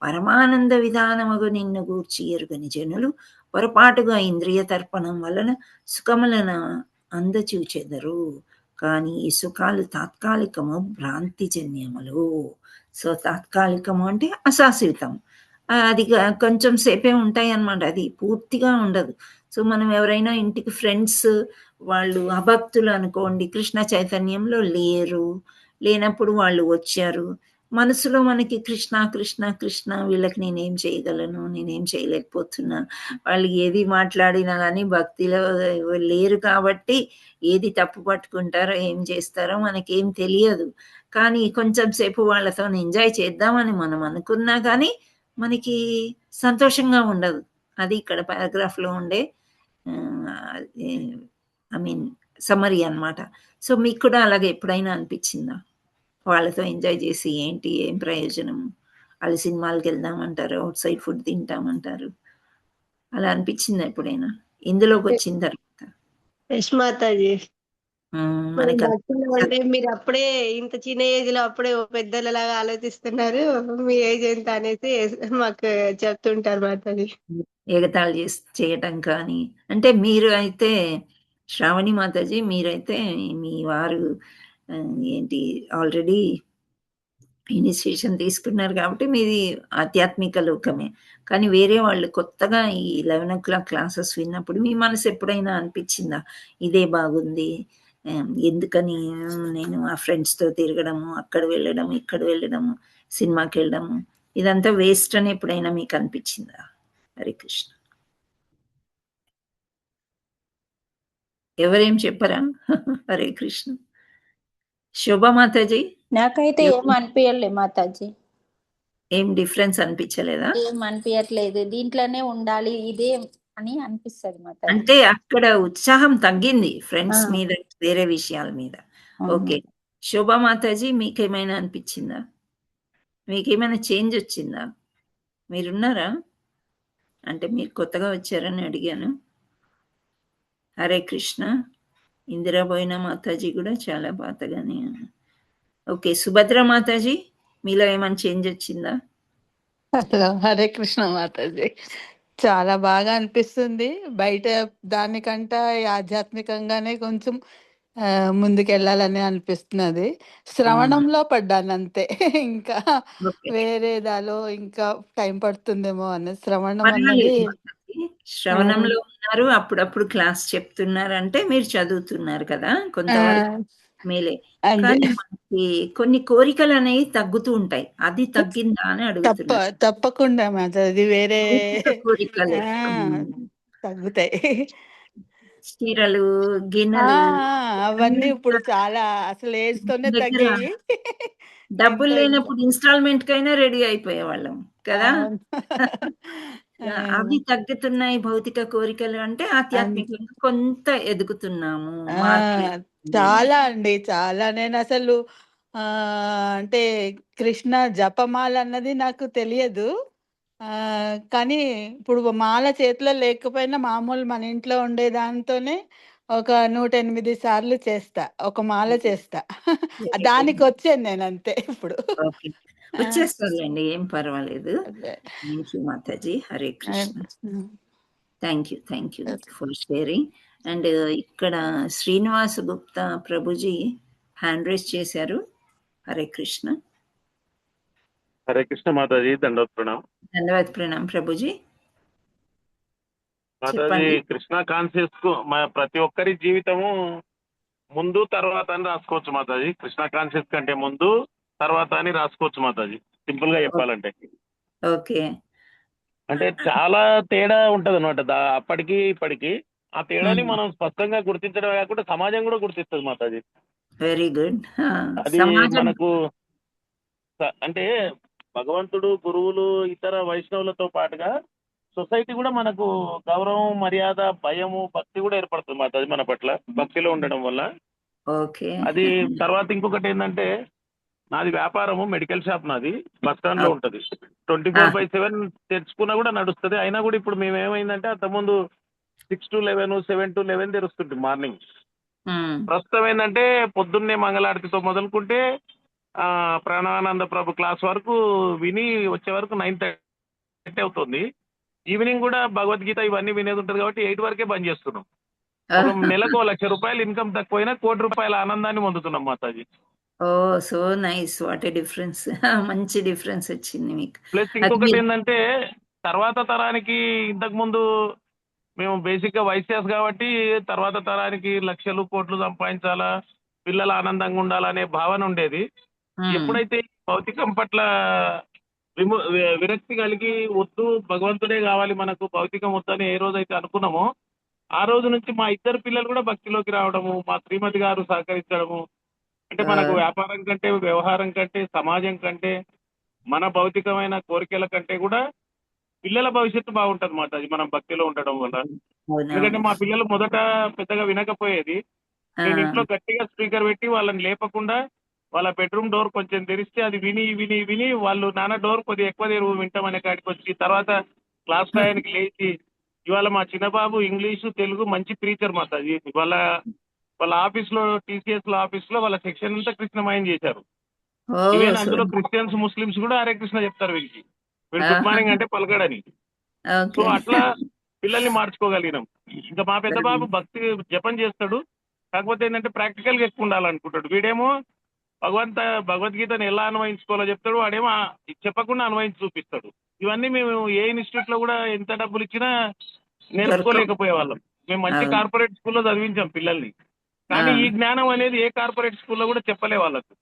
పరమానంద విధానముగు నిన్ను గూర్చి ఎరుగని జనులు పొరపాటుగా ఇంద్రియ తర్పణం వలన సుఖములను అందచూచెదరు. కానీ ఈ సుఖాలు తాత్కాలికము, భ్రాంతిజన్యములు. సో తాత్కాలికము అంటే అశాశ్వతం, అది కొంచెం సేపే ఉంటాయన్నమాట. అది పూర్తిగా ఉండదు. సో, మనం ఎవరైనా ఇంటికి ఫ్రెండ్స్ వాళ్ళు అభక్తులు అనుకోండి, కృష్ణ చైతన్యంలో లేరు. లేనప్పుడు వాళ్ళు వచ్చారు. మనసులో మనకి కృష్ణ, కృష్ణ, కృష్ణ వీళ్ళకి నేనేం చేయగలను? నేనేం చేయలేకపోతున్నా. వాళ్ళు ఏది మాట్లాడినా గానీ భక్తిలో లేరు కాబట్టి ఏది తప్పు పట్టుకుంటారో, ఏం చేస్తారో మనకేం తెలియదు. కానీ కొంచెం సేపు వాళ్ళతోని ఎంజాయ్ చేద్దామని మనం అనుకున్నా గానీ మనకి సంతోషంగా ఉండదు. అది ఇక్కడ పారాగ్రాఫ్‌లో ఉండే ఐ మీన్ సమ్మరీ అన్నమాట. సో, మీకు కూడా అలాగే ఎప్పుడైనా అనిపిచ్చిందా? వాళ్ళతో ఎంజాయ్ చేసి ఏంటి? ఏం ప్రయోజనం? ఆళ్ళు సినిమాలకెళ్దామంటారు, ఔట్ సైడ్ ఫుడ్ తింటామంటారు. అలా అనిపిచ్చిందా ఎప్పుడైనా? ఇందులోకొచ్చిన తర్వాత? యెస్ మాతాజీ. మరి మనకు భక్తిలో ఉంటే మీరు అప్పుడే ఇంత చిన్న ఏజ్ లో అప్పుడే ఓ పెద్దలలాగా ఆలోచిస్తున్నారు. మీ ఏజ్ ఎంత అనేసి మాకు చెప్తుంటారు మాతాజీ. ఎగతాళి చేయటం కానీ, అంటే మీరు అయితే శ్రావణి మాతాజీ మీరైతే మీ వారు ఏంటి ఆల్రెడీ ఇనిషియేషన్ తీసుకున్నారు కాబట్టి మీది ఆధ్యాత్మిక లోకమే. కానీ వేరే వాళ్ళు కొత్తగా ఈ 11:00 క్లాసెస్ విన్నప్పుడు మీ మనసు ఎప్పుడైనా అనిపిచ్చిందా? ఇదే బాగుంది. ఎందుకని నేను ఆ ఫ్రెండ్స్‌తో తిరగడము, అక్కడ వెళ్ళడము, ఇక్కడ వెళ్ళడము, సినిమాకెళ్ళడము ఇదంతా వేస్ట్ అని ఎప్పుడైనా మీకు అనిపిచ్చిందా? హరే కృష్ణ. ఎవరేం చెప్పరా? హరే కృష్ణ. శోభా మాతాజీ నాకైతే ఏం అనిపించలే మాతాజీ. ఏం డిఫరెన్స్ అనిపించలేదా? ఏం అనిపించట్లేదు. దీంట్లోనే ఉండాలి ఇదే అని అనిపిస్తది మాతాజీ. అంటే అక్కడ ఉత్సాహం తగ్గింది ఫ్రెండ్స్ ఆ. మీద, వేరే విషయాల మీద. ఓకే. శోభా మాతాజీ మీకేమైనా అనిపించిందా? మీకేమైనా చేంజ్ వచ్చిందా? మీరున్నారా? అంటే మీరు కొత్తగా వచ్చారని అడిగాను. హరే కృష్ణ. ఇందిరా బోయిన మాతాజీ కూడా చాలా పాతగానే. ఓకే. సుభద్ర మాతాజీ మీలో ఏమైనా చేంజ్ వచ్చిందా? హలో, హరే కృష్ణ మాతాజీ. చాలా బాగా అనిపిస్తుంది. బయట దానికంటే ఆధ్యాత్మికంగానే కొంచెం ముందుకెళ్ళాలని అనిపిస్తున్నది. శ్రవణంలో పడ్డానంతే. ఇంకా ఓకే. వేరేదాలో ఇంకా టైం పడుతుందేమో అని శ్రవణం అన్నది. పర్వాలేదు మాతాజీ. శ్రవణంలో ఉన్నారు. అప్పుడప్పుడు క్లాస్ చెప్తున్నారంటే మీరు చదువుతున్నారు కదా! కొంతవరకు మేలే. అది కానీ మనకి కొన్ని కోరికలనేవి తగ్గుతూ ఉంటాయి. అది తగ్గిందా అని అడుగుతున్నాను. తప్పకుండా మాతాజీ. వేరే భౌతిక కోరికలు. ఆ, హ్మ్. తగ్గుతాయి. చీరలు, ఆ! గిన్నెలు అవన్నీ ఇప్పుడు అన్నీ చాలా అసలు ఏజ్‌తోనే దగ్గర తగ్గాయి. డబ్బులు ఇంట్లో ఇంట్లో లేనప్పుడు ఇన్‌స్టాల్‌మెంట్‌కైనా రెడీ అయిపోయేవాళ్ళం కదా! అవును. ఆ! అవి తగ్గుతున్నాయి భౌతిక కోరికలు అంటే అన్ ఆధ్యాత్మికంగా కొంత ఎదుగుతున్నాము. ఆ! మార్పులొస్తుంది. చాలా అండి. చాలా. నేనసలు అంటే కృష్ణ జపమాల అన్నది నాకు తెలియదు. కానీ ఇప్పుడు మాల చేతిలో లేకపోయినా మామూలు మన ఇంట్లో ఉండే దాంతోనే ఒక 108 సార్లు చేస్తా. ఒక మాల చేస్తా. Very good. దానికొచ్చాను నేనంతే ఇప్పుడు. ఓకే. ఆ! వచ్చేస్తదిలెండి. ఏం పర్వాలేదు. అదే. థాంక్ యూ మాతాజీ. Hare Krishna. Hmm. Thank you for sharing. And ఇక్కడ శ్రీనివాస గుప్తా ప్రభుజీ హ్యాండ్ రైజ్ చేశారు. హరే కృష్ణ. హరే కృష్ణ మాతాజీ. దండవత్ ప్రణామ్. ధన్యవాద్ ప్రణామ్ ప్రభుజీ. మాతాజీ, చెప్పండి. కృష్ణ కాన్షియస్ కు ప్రతి ఒక్కరి జీవితము ముందు తర్వాత అని రాసుకోవచ్చు మాతాజీ. కృష్ణ కాన్షియస్ కంటే ముందు తర్వాత అని రాసుకోవచ్చు మాతాజీ. సింపుల్ గా చెప్పాలంటే ఓకే. అంటే చాలా తేడా ఉంటది అనమాట అప్పటికి ఇప్పటికి. ఆ తేడాని మనం స్పష్టంగా గుర్తించడమే కాకుండా సమాజం కూడా గుర్తిస్తుంది మాతాజీ. Very good. అది సమాజం మనకు అంటే భగవంతుడు, గురువులు, ఇతర వైష్ణవులతో పాటుగా సొసైటీ కూడా మనకు గౌరవం, మర్యాద, భయము, భక్తి కూడా ఏర్పడుతుంది మాతాజీ మన పట్ల భక్తిలో ఉండడం వల్ల. ఓకే. అది తర్వాత ఇంకొకటి ఏంటంటే, నాది వ్యాపారము, మెడికల్ షాప్ నాది, బస్ స్టాండ్ లో ఉంటది. 24/7 తెరుచుకున్నా కూడా నడుస్తుంది. అయినా కూడా ఇప్పుడు మేము ఏమైందంటే అంతకుముందు 6 to 11, 7 to 11 తెరుస్తుంది మార్నింగ్. ప్రస్తుతం ఏంటంటే పొద్దున్నే మంగళారతితో మొదలుకుంటే ప్రాణానంద ప్రభు క్లాస్ వరకు విని వచ్చే వరకు 9:30 అవుతుంది. ఈవినింగ్ కూడా భగవద్గీత ఇవన్నీ వినేది ఉంటుంది కాబట్టి 8 వరకే బంద్ చేస్తున్నాం. ఒక నెలకు 1,00,000 రూపాయలు ఇన్కమ్ తక్కువైనా 1,00,00,000 రూపాయల ఆనందాన్ని పొందుతున్నాం మాతాజీ. Oh! So nice. What a difference. మంచి డిఫరెన్స్ వచ్చింది మీకు. ప్లస్ అది ఇంకొకటి మీరు ఏంటంటే తర్వాత తరానికి ఇంతకు ముందు మేము బేసిక్ గా వైశ్యాస్ కాబట్టి తర్వాత తరానికి లక్షలు కోట్లు సంపాదించాలా, పిల్లలు ఆనందంగా ఉండాలనే భావన ఉండేది. హ్మ్. ఎప్పుడైతే ఈ భౌతికం పట్ల విరక్తి కలిగి వద్దు భగవంతుడే కావాలి మనకు, భౌతికం వద్దని ఏ రోజైతే అనుకున్నామో ఆ రోజు నుంచి మా ఇద్దరు పిల్లలు కూడా భక్తిలోకి రావడము, మా శ్రీమతి గారు సహకరించడము. అంటే మనకు ఓహ్! వ్యాపారం కంటే, వ్యవహారం కంటే, సమాజం కంటే, మన భౌతికమైన కోరికల కంటే కూడా పిల్లల భవిష్యత్తు బాగుంటది మాతాజీ మనం భక్తిలో ఉండడం వల్ల. ఎందుకంటే అవునవును. మా పిల్లలు మొదట పెద్దగా వినకపోయేది. ఆ! నేను ఇంట్లో గట్టిగా స్పీకర్ పెట్టి వాళ్ళని లేపకుండా వాళ్ళ బెడ్రూమ్ డోర్ కొంచెం తెరిస్తే అది విని విని విని వాళ్ళు నాన్న డోర్ కొద్దిగా ఎక్కువ తెరువు వింటామనే కాడికి వచ్చి తర్వాత క్లాస్ టయానికి లేచి ఇవాళ మా చిన్న బాబు ఇంగ్లీషు తెలుగు మంచి ప్రీచర్ మాతాజీ. వాళ్ళ వాళ్ళ ఆఫీస్ లో టీసీఎస్ లో ఆఫీస్ లో వాళ్ళ సెక్షన్ అంతా కృష్ణమయం చేశారు. ఓహ్! ఈవెన్ సో అందులో క్రిస్టియన్స్ ముస్లిమ్స్ కూడా హరే కృష్ణ చెప్తారు వీళ్ళకి. వీళ్ళు గుడ్ ఆహా! మార్నింగ్ అంటే పలకడని. So okay. అట్లా పిల్లల్ని మార్చుకోగలిగినాం. ఇంకా మా పెద్ద బాబు భక్తి జపం చేస్తాడు. కాకపోతే ఏంటంటే ప్రాక్టికల్ గా ఎక్కువ ఉండాలనుకుంటాడు. వీడేమో భగవద్గీతను ఎలా అన్వయించుకోవాలో చెప్తాడు, వాడేమో చెప్పకుండా అన్వయించి చూపిస్తాడు. ఇవన్నీ మేము ఏ ఇన్స్టిట్యూట్ లో కూడా ఎంత డబ్బులు ఇచ్చినా దొరకవు. నేర్చుకోలేకపోయే వాళ్ళం. మేము మంచి అవును. కార్పొరేట్ స్కూల్లో చదివించాం పిల్లల్ని. ఆ! కానీ ఈ జ్ఞానం అనేది ఏ కార్పొరేట్ స్కూల్లో కూడా చెప్పలే వాళ్ళకు.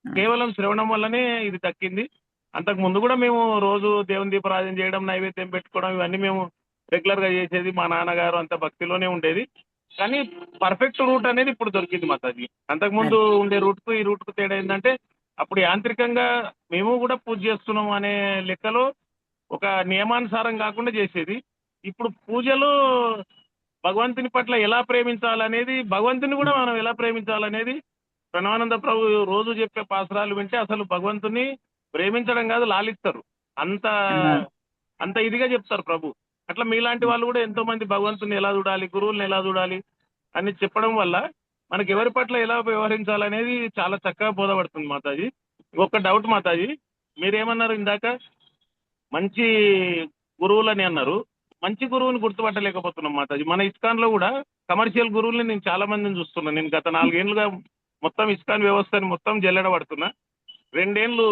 ఆ! కేవలం శ్రవణం వల్లనే ఇది దక్కింది. అంతకు ముందు కూడా మేము రోజు దేవుని దీపారాధన చేయడం, నైవేద్యం పెట్టుకోవడం ఇవన్నీ మేము రెగ్యులర్ గా చేసేది. మా నాన్నగారు అంత భక్తిలోనే ఉండేది. కానీ పర్ఫెక్ట్ రూట్ అనేది ఇప్పుడు దొరికింది మాతాజీ. అంతకుముందు అది. ఉండే రూట్ కు ఈ రూట్ కు తేడా ఏంటంటే అప్పుడు యాంత్రికంగా మేము కూడా పూజ చేస్తున్నాం అనే లెక్కలో ఒక నియమానుసారం కాకుండా చేసేది. ఇప్పుడు పూజలో భగవంతుని పట్ల ఎలా ప్రేమించాలనేది, భగవంతుని కూడా మనం ఎలా ప్రేమించాలనేది ప్రణవానంద ప్రభు రోజు చెప్పే పాసురాలు వింటే అసలు భగవంతుని ప్రేమించడం కాదు లాలిస్తారు. అంత ఆ! అంత ఇదిగా చెప్తారు ప్రభు. అట్లా మీలాంటి వాళ్ళు కూడా ఎంతో మంది భగవంతుని ఎలా చూడాలి, గురువుల్ని ఎలా చూడాలి అని చెప్పడం వల్ల మనకి ఎవరి పట్ల ఎలా వ్యవహరించాలనేది చాలా చక్కగా బోధపడుతుంది మాతాజీ. ఒక్క డౌట్ మాతాజీ, మీరేమన్నారు ఇందాక మంచి గురువులని అన్నారు. మంచి గురువుని గుర్తుపట్టలేకపోతున్నాం మాతాజీ. మన ఇస్కాన్ లో కూడా కమర్షియల్ గురువుల్ని నేను చాలా మందిని చూస్తున్నాను. నేను గత 4 ఏళ్లుగా మొత్తం ఇస్కాన్ వ్యవస్థని మొత్తం జల్లెడబడుతున్నా. 2 ఏళ్లు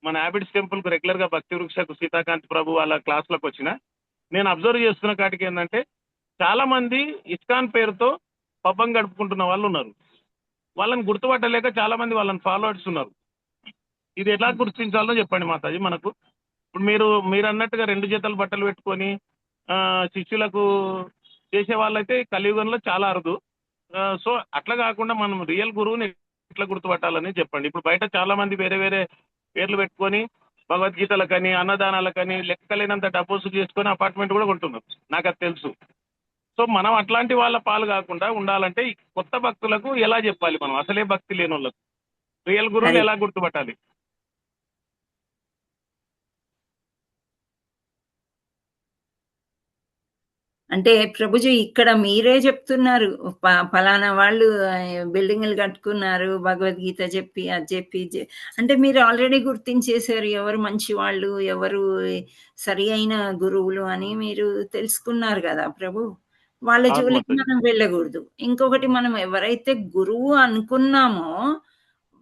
మన హ్యాబిట్స్ టెంపుల్ కు రెగ్యులర్ గా భక్తి వృక్షకు సీతాకాంత్ ప్రభు వాళ్ళ క్లాసులకు వచ్చిన నేను అబ్జర్వ్ చేస్తున్న కాటికి ఏంటంటే చాలా మంది ఇస్కాన్ పేరుతో పబ్బం గడుపుకుంటున్న వాళ్ళు ఉన్నారు. వాళ్ళని గుర్తుపట్టలేక చాలా మంది వాళ్ళని ఫాలోవర్స్ ఉన్నారు. ఇది ఎలా గుర్తించాలో చెప్పండి మాతాజీ మనకు. ఇప్పుడు మీరు అన్నట్టుగా 2 జతలు బట్టలు పెట్టుకొని శిష్యులకు చేసే వాళ్ళైతే కలియుగంలో చాలా అరుదు. సో అట్లా కాకుండా మనం రియల్ గురువుని ఎట్లా గుర్తుపట్టాలని చెప్పండి. ఇప్పుడు బయట చాలా మంది వేరే వేరే పేర్లు పెట్టుకొని భగవద్గీతలకని అన్నదానాలకని లెక్కలేనంత డబ్బు వసూలు చేసుకొని అపార్ట్మెంట్ కూడా కొంటున్నారు. నాకు అది తెలుసు. సో మనం అట్లాంటి వాళ్ళ పాలు కాకుండా ఉండాలంటే ఈ కొత్త భక్తులకు ఎలా చెప్పాలి, మనం అసలే భక్తి లేని వాళ్ళకు రియల్ గురువుని అది. ఎలా గుర్తుపట్టాలి? అంటే ప్రభుజీ ఇక్కడ మీరే చెప్తున్నారు. పలానా వాళ్ళు బిల్డింగులు కట్టుకున్నారు. భగవద్గీత చెప్పి, అది చెప్పి, అంటే మీరు ఆల్రెడీ గుర్తించేశారు. ఎవరు మంచివాళ్ళు, ఎవరు సరి అయిన గురువులు అని మీరు తెలుసుకున్నారు గదా ప్రభు. వాళ్ళ అవును జోలికి మాతాజీ. మనం వెళ్ళకూడదు. ఇంకొకటి మనం ఎవరైతే గురువు అనుకున్నామో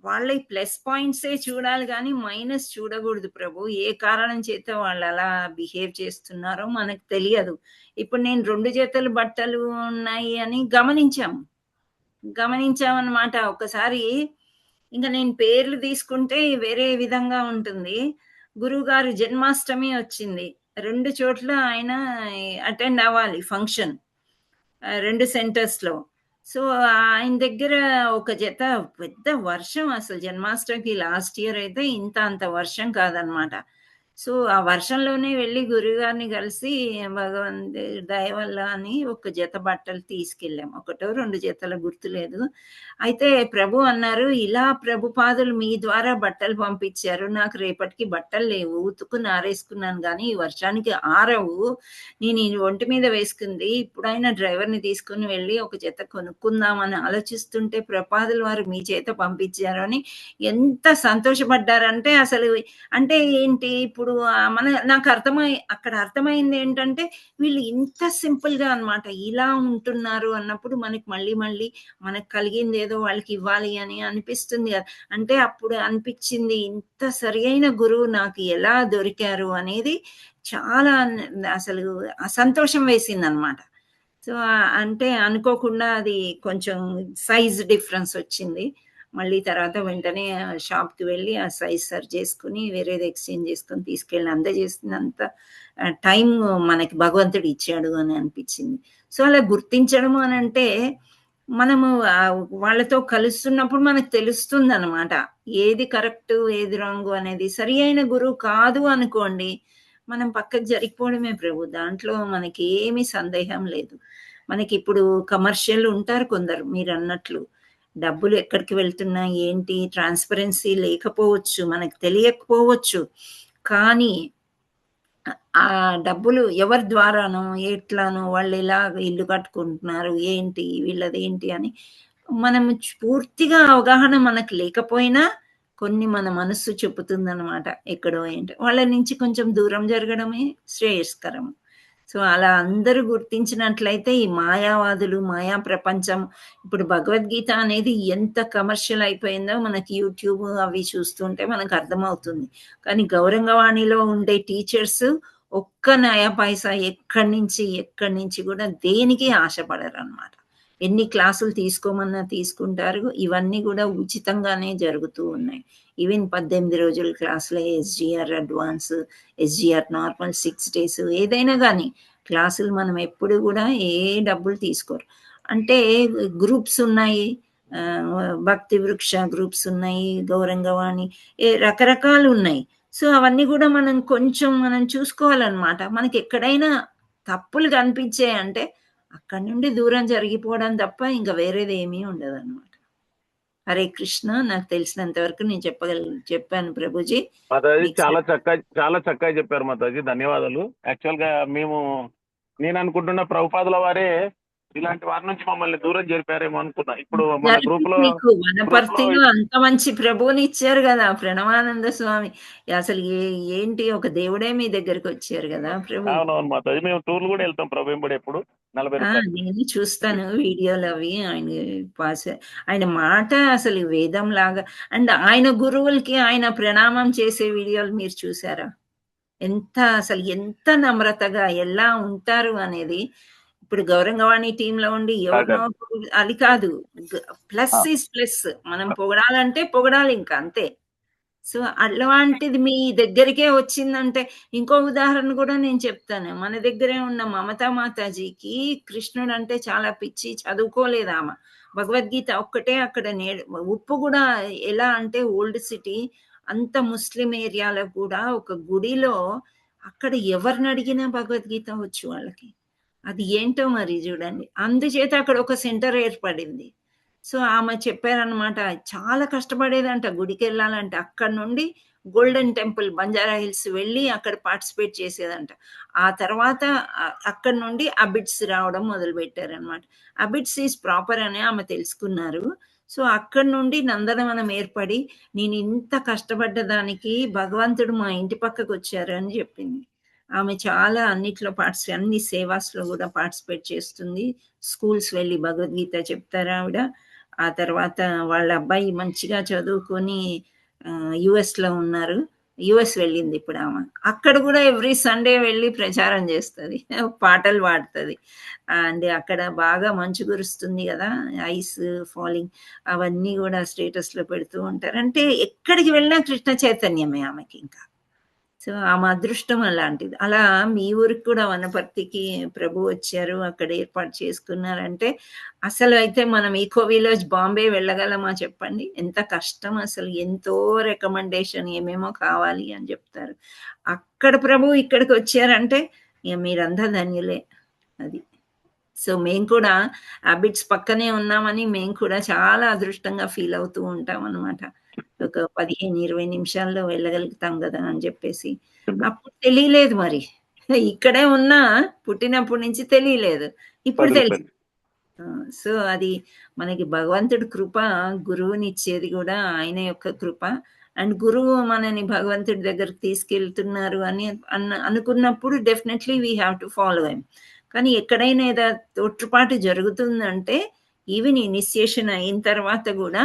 వాళ్ళ ప్లస్ పాయింట్సే చూడాలి గానీ, మైనస్ చూడగూడదు ప్రభు. ఏ కారణం చేత వాళ్ళలా బిహేవ్ చేస్తున్నారో మనకు తెలియదు. ఇప్పుడు నేను 2 జతలు బట్టలు ఉన్నాయి అని గమనించామనమాట. ఒకసారి ఇంక నేను పేర్లు తీసుకుంటే వేరే విధంగా ఉంటుంది. గురువుగారు జన్మాష్టమి వచ్చింది. 2 చోట్ల ఆయన అటెండ్ అవ్వాలి ఫంక్షన్. 2 సెంటర్స్‌లో. సో, ఆయన దగ్గర ఒక జత పెద్ద వర్షం అసలు జన్మాష్టమికి లాస్ట్ ఇయర్ అయితే ఇంత అంత వర్షం కాదనమాట. సో, ఆ వర్షంలోనే వెళ్లి గురువుగారిని కలిసి భగవంతుడి దయ వల్ల అని ఒక జత బట్టలు తీసుకెళ్ళాం. ఒకటో 2 జతలో గుర్తులేదు. అయితే ప్రభు అన్నారు, "ఇలా ప్రభుపాదులు మీ ద్వారా బట్టలు పంపించారు. నాకు రేపటికి బట్టలు లేవు. ఉతుక్కుని ఆరేసుకున్నాను గానీ, ఈ వర్షానికి ఆరవు. నేను ఈ ఒంటి మీద వేసుకుంది. ఇప్పుడైనా డ్రైవర్‌ని తీసుకొని వెళ్లి ఒక జత కొనుక్కుందామని ఆలోచిస్తుంటే ప్రభుపాదుల వారు మీ చేత పంపించారు" అని ఎంత సంతోషపడ్డారంటే అసలు అంటే ఏంటి ఇప్పుడు అప్పుడు నాకు అక్కడ అర్థమైంది ఏంటంటే వీళ్ళు ఇంత సింపుల్ గా అన్నమాట ఇలా ఉంటున్నారు అన్నప్పుడు మనకి మళ్ళీ మళ్ళీ మనకు కలిగింది ఏదో వాళ్ళకి ఇవ్వాలి అని అనిపిస్తుంది కదా. అంటే అప్పుడు అనిపించింది ఇంత సరి అయిన గురువు నాకు ఎలా దొరికారు అనేది చాలా అసలు సంతోషం వేసింది అనమాట. సో అంటే అనుకోకుండా అది కొంచెం సైజ్ డిఫరెన్స్ వచ్చింది. మళ్ళీ తర్వాత వెంటనే షాప్కి వెళ్ళి ఆ సైజ్ సరి చేసుకుని వేరేది ఎక్స్చేంజ్ చేసుకొని తీసుకెళ్ళి అందజేసినంత టైం మనకి భగవంతుడు ఇచ్చాడు అని అనిపించింది. సో అలా గుర్తించడము అని అంటే మనము వాళ్ళతో కలుస్తున్నప్పుడు మనకు తెలుస్తుంది అనమాట ఏది కరెక్ట్ ఏది రాంగ్ అనేది. సరి అయిన గురువు కాదు అనుకోండి, మనం పక్కకు జరిగిపోవడమే ప్రభు, దాంట్లో మనకి ఏమీ సందేహం లేదు. మనకి ఇప్పుడు కమర్షియల్ ఉంటారు కొందరు, మీరు అన్నట్లు డబ్బులు ఎక్కడికి వెళ్తున్నాయి ఏంటి ట్రాన్స్పరెన్సీ లేకపోవచ్చు, మనకు తెలియకపోవచ్చు, కానీ ఆ డబ్బులు ఎవరి ద్వారానో ఎట్లానో వాళ్ళు ఎలా ఇల్లు కట్టుకుంటున్నారు ఏంటి వీళ్ళది ఏంటి అని మనం పూర్తిగా అవగాహన మనకు లేకపోయినా కొన్ని మన మనస్సు చెబుతుందన్నమాట ఎక్కడో ఏంటి. వాళ్ళ నుంచి కొంచెం దూరం జరగడమే శ్రేయస్కరం. సో అలా అందరూ గుర్తించినట్లయితే ఈ మాయావాదులు మాయా ప్రపంచం, ఇప్పుడు భగవద్గీత అనేది ఎంత కమర్షియల్ అయిపోయిందో మనకి యూట్యూబ్ అవి చూస్తుంటే మనకు అర్థమవుతుంది. కానీ గౌరంగవాణిలో ఉండే టీచర్స్ ఒక్క నయా పైసా ఎక్కడి నుంచి కూడా దేనికి ఆశపడరు అనమాట. ఎన్ని క్లాసులు తీసుకోమన్నా తీసుకుంటారు. ఇవన్నీ కూడా ఉచితంగానే జరుగుతూ ఉన్నాయి. ఈవెన్ 18 రోజుల క్లాసులే, SGR advance, SGR normal 6 days ఏదైనా కానీ క్లాసులు మనం ఎప్పుడు కూడా ఏ డబ్బులు తీసుకోరు. అంటే గ్రూప్స్ ఉన్నాయి, భక్తి వృక్ష గ్రూప్స్ ఉన్నాయి, గౌరంగవాణి రకరకాలు ఉన్నాయి. సో అవన్నీ కూడా మనం చూసుకోవాలన్నమాట. మనకి ఎక్కడైనా తప్పులు కనిపించాయంటే అక్కడి నుండి దూరం జరిగిపోవడం తప్ప ఇంకా వేరేది ఏమీ ఉండదు అనమాట. హరే కృష్ణ. నాకు తెలిసినంత వరకు నేను చెప్పాను ప్రభుజీ. మాతాజీ చాలా చక్కగా చెప్పారు మాతాజీ, ధన్యవాదాలు. యాక్చువల్ గా నేను అనుకుంటున్న ప్రభుపాదుల వారే ఇలాంటి వారి నుంచి మమ్మల్ని దూరం జరిపారేమో అనుకున్నా. ఇప్పుడు మన గ్రూప్ లో వనపర్తిలో అంత మంచి ప్రభువుని ఇచ్చారు కదా ప్రణవానంద స్వామి. అసలు ఏంటి ఒక దేవుడే మీ దగ్గరికి వచ్చారు కదా ప్రభు. అవునవును మాతాజీ, మేము టూర్లు కూడా వెళ్తాం ప్రభు వెంబడి ఎప్పుడు 40 నేను చూస్తాను వీడియోలు అవి. ఆయన మాట అసలు వేదం లాగా. అండ్ ఆయన గురువులకి ఆయన ప్రణామం చేసే వీడియోలు మీరు చూసారా? ఎంత నమ్రతగా ఎలా ఉంటారు అనేది. ఇప్పుడు గౌరంగవాణి టీంలో ఉండి ఎవరినో అది కాదు, ప్లస్ ఈజ్ ప్లస్. మనం పొగడాలంటే పొగడాలి, ఇంకా అంతే. సో అట్లాంటిది మీ దగ్గరికే వచ్చిందంటే, ఇంకో ఉదాహరణ కూడా నేను చెప్తాను. మన దగ్గరే ఉన్న మమతా మాతాజీకి కృష్ణుడు అంటే చాలా పిచ్చి, చదువుకోలేదు ఆమె. భగవద్గీత ఒక్కటే అక్కడ ఉప్పు కూడా ఎలా అంటే ఓల్డ్ సిటీ అంత ముస్లిం ఏరియాలో కూడా ఒక గుడిలో అక్కడ ఎవరిని అడిగినా భగవద్గీత వచ్చు వాళ్ళకి. అది ఏంటో మరి చూడండి. అందుచేత అక్కడ ఒక సెంటర్ ఏర్పడింది. సో ఆమె చెప్పారనమాట, చాలా కష్టపడేదంట గుడికి వెళ్ళాలంటే. అక్కడ నుండి గోల్డెన్ టెంపుల్ బంజారా హిల్స్ వెళ్ళి అక్కడ పార్టిసిపేట్ చేసేదంట. ఆ తర్వాత అక్కడ నుండి అబిట్స్ రావడం మొదలు పెట్టారనమాట. అబిట్స్ ఈజ్ ప్రాపర్ అని ఆమె తెలుసుకున్నారు. సో అక్కడి నుండి నందనవనం ఏర్పడి నేను ఇంత కష్టపడ్డదానికి భగవంతుడు మా ఇంటి పక్కకు వచ్చారు అని చెప్పింది. ఆమె చాలా అన్నిట్లో అన్ని సేవాస్లో కూడా పార్టిసిపేట్ చేస్తుంది. స్కూల్స్ వెళ్ళి భగవద్గీత చెప్తారు ఆవిడ. ఆ తర్వాత వాళ్ళ అబ్బాయి మంచిగా చదువుకొని యుఎస్లో ఉన్నారు. యుఎస్ వెళ్ళింది ఇప్పుడు ఆమె. అక్కడ కూడా ఎవ్రీ సండే వెళ్ళి ప్రచారం చేస్తుంది, పాటలు పాడుతుంది. అండ్ అక్కడ బాగా మంచు కురుస్తుంది కదా, ఐస్ ఫాలింగ్ అవన్నీ కూడా స్టేటస్లో పెడుతూ ఉంటారు. అంటే ఎక్కడికి వెళ్ళినా కృష్ణ చైతన్యమే ఆమెకి ఇంకా. సో ఆమె అదృష్టం అలాంటిది. అలా మీ ఊరికి కూడా వనపర్తికి ప్రభు వచ్చారు, అక్కడ ఏర్పాటు చేసుకున్నారంటే అసలు అయితే మనం ఈకో విలేజ్ బాంబే వెళ్ళగలమా చెప్పండి? ఎంత కష్టం అసలు. ఎంతో రికమెండేషన్ ఏమేమో కావాలి అని చెప్తారు. అక్కడ ప్రభు ఇక్కడికి వచ్చారంటే ఇక మీరంతా ధన్యులే. అది. సో మేము కూడా హ్యాబిట్స్ పక్కనే ఉన్నామని మేము కూడా చాలా అదృష్టంగా ఫీల్ అవుతూ ఉంటాం అనమాట. ఒక 15-20 నిమిషాల్లో వెళ్ళగలుగుతాం కదా అని చెప్పేసి. అప్పుడు తెలియలేదు మరి, ఇక్కడే ఉన్నా పుట్టినప్పటి నుంచి తెలియలేదు, ఇప్పుడు తెలుసు. సో అది మనకి భగవంతుడి కృప, గురువునిచ్చేది కూడా ఆయన యొక్క కృప. అండ్ గురువు మనని భగవంతుడి దగ్గరికి తీసుకెళ్తున్నారు అని అనుకున్నప్పుడు definitely we have to follow him. కానీ ఎక్కడైనా ఏదో తోట్రుపాటు జరుగుతుందంటే ఈవెన్ ఇనిషియేషన్ అయిన తర్వాత కూడా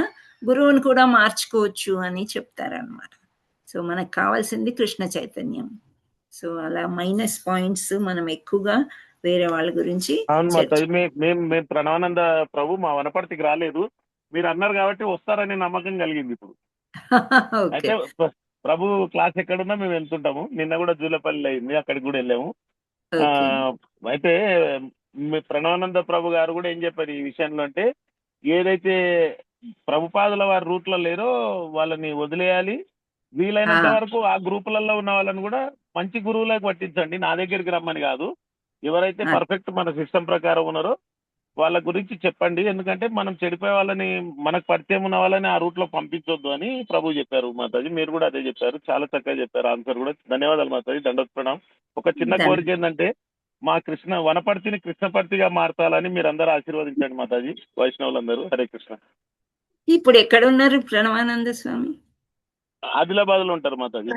గురువుని కూడా మార్చుకోవచ్చు అని చెప్తారనమాట. సో మనకు కావాల్సింది కృష్ణ చైతన్యం. సో అలా మైనస్ పాయింట్స్ మనం ఎక్కువగా వేరే వాళ్ళ గురించి అవును మాతాజీ, మేము ప్రణవానంద ప్రభు మా వనపర్తికి రాలేదు, మీరు అన్నారు కాబట్టి వస్తారనే నమ్మకం కలిగింది ఇప్పుడు. అయితే ప్రభు క్లాస్ ఎక్కడున్నా మేము వెళ్తుంటాము. నిన్న కూడా జూలపల్లి అయింది, అక్కడికి కూడా వెళ్ళాము. అయితే ప్రణవానంద ప్రభు గారు కూడా ఏం చెప్పారు ఈ విషయంలో అంటే, ఏదైతే ప్రభుపాదుల వారి రూట్లో లేరో వాళ్ళని వదిలేయాలి, వీలైనంత వరకు ఆ గ్రూపులలో ఉన్న వాళ్ళని కూడా మంచి గురువులకు పట్టించండి, నా దగ్గరికి రమ్మని కాదు. ఎవరైతే పర్ఫెక్ట్ మన సిస్టమ్ ప్రకారం ఉన్నారో వాళ్ళ గురించి చెప్పండి, ఎందుకంటే మనం చెడిపోయే వాళ్ళని, మనకు పరిచయం ఉన్న వాళ్ళని ఆ రూట్ లో పంపించొద్దు అని ప్రభు చెప్పారు. మాతాజీ మీరు కూడా అదే చెప్పారు, చాలా చక్కగా చెప్పారు. ఆన్సర్ కూడా ధన్యవాదాలు మాతాజీ, దండోత్ ప్రణాం. ఒక చిన్న కోరిక ఏంటంటే మా వనపర్తిని కృష్ణపర్తిగా మార్చాలని మీరు అందరూ ఆశీర్వదించండి మాతాజీ, వైష్ణవులందరూ. హరే కృష్ణ. ఇప్పుడు ఎక్కడ ఉన్నారు ప్రణవానంద స్వామి? ఆదిలాబాద్ లో ఉంటారు మాతాజీ.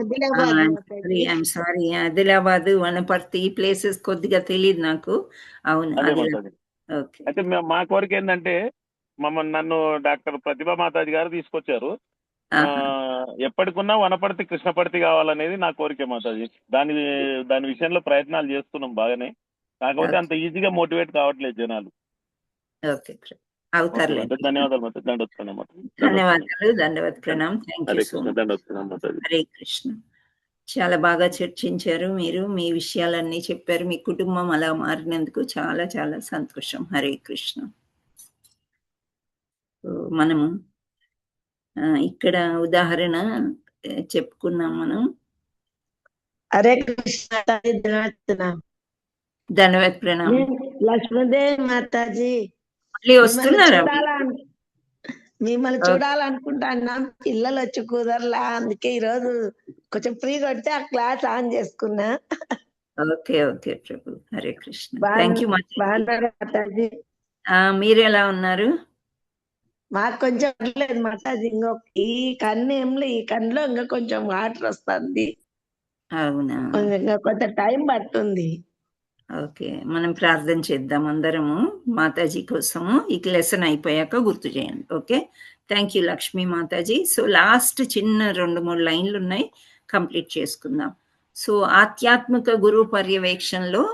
సారీ, ఆదిలాబాద్ వనపర్తి ప్లేసెస్ కొద్దిగా తెలియదు నాకు. అవును, అయితే మా కోరిక ఏంటంటే నన్ను డాక్టర్ ప్రతిభా మాతాజీ గారు తీసుకొచ్చారు. ఎప్పటికున్నా వనపర్తి కృష్ణపర్తి కావాలనేది నా కోరిక మాతాజీ. దాని విషయంలో ప్రయత్నాలు చేస్తున్నాం బాగానే, కాకపోతే అంత ఈజీగా మోటివేట్ కావట్లేదు జనాలు. ధన్యవాదాలు, దండోత్ ప్రణాం. ధన్యవాదాలు, దండవత్ ప్రణాం. హరే కృష్ణ. చాలా బాగా చర్చించారు మీరు, మీ విషయాలన్నీ చెప్పారు. మీ కుటుంబం అలా మారినందుకు చాలా చాలా సంతోషం. హరే కృష్ణ. మనము ఇక్కడ ఉదాహరణ చెప్పుకున్నాం మనం. హరే కృష్ణ. ధన్యవాద్ ప్రణాం. లక్ష్మీదేవి మాతాజీ వస్తున్నారా? మిమ్మల్ని చూడాలనుకుంటున్నాం, పిల్లలు వచ్చి కుదరలా, అందుకే ఈరోజు కొంచెం ఫ్రీ కొడితే ఆ క్లాస్ ఆన్ చేసుకున్నా. Okay okay Prabhu. Hare Krishna. Thank you Mataji. మీరు ఎలా ఉన్నారు? మాకు కొంచెం లేదు మాతాజీ, ఈ కన్నులో ఇంకా కొంచెం వాటర్ వస్తుంది. అవునా? ఇంకా కొంత టైం పడుతుంది. ఓకే, మనం ప్రార్థన చేద్దాం అందరము మాతాజీ కోసము. ఈ లెసన్ అయిపోయాక గుర్తు చేయండి. Okay, thank you Lakshmi Mataji. So last చిన్న 2-3 లైన్లు ఉన్నాయి, కంప్లీట్ చేసుకుందాం. సో ఆధ్యాత్మిక గురువు పర్యవేక్షణలో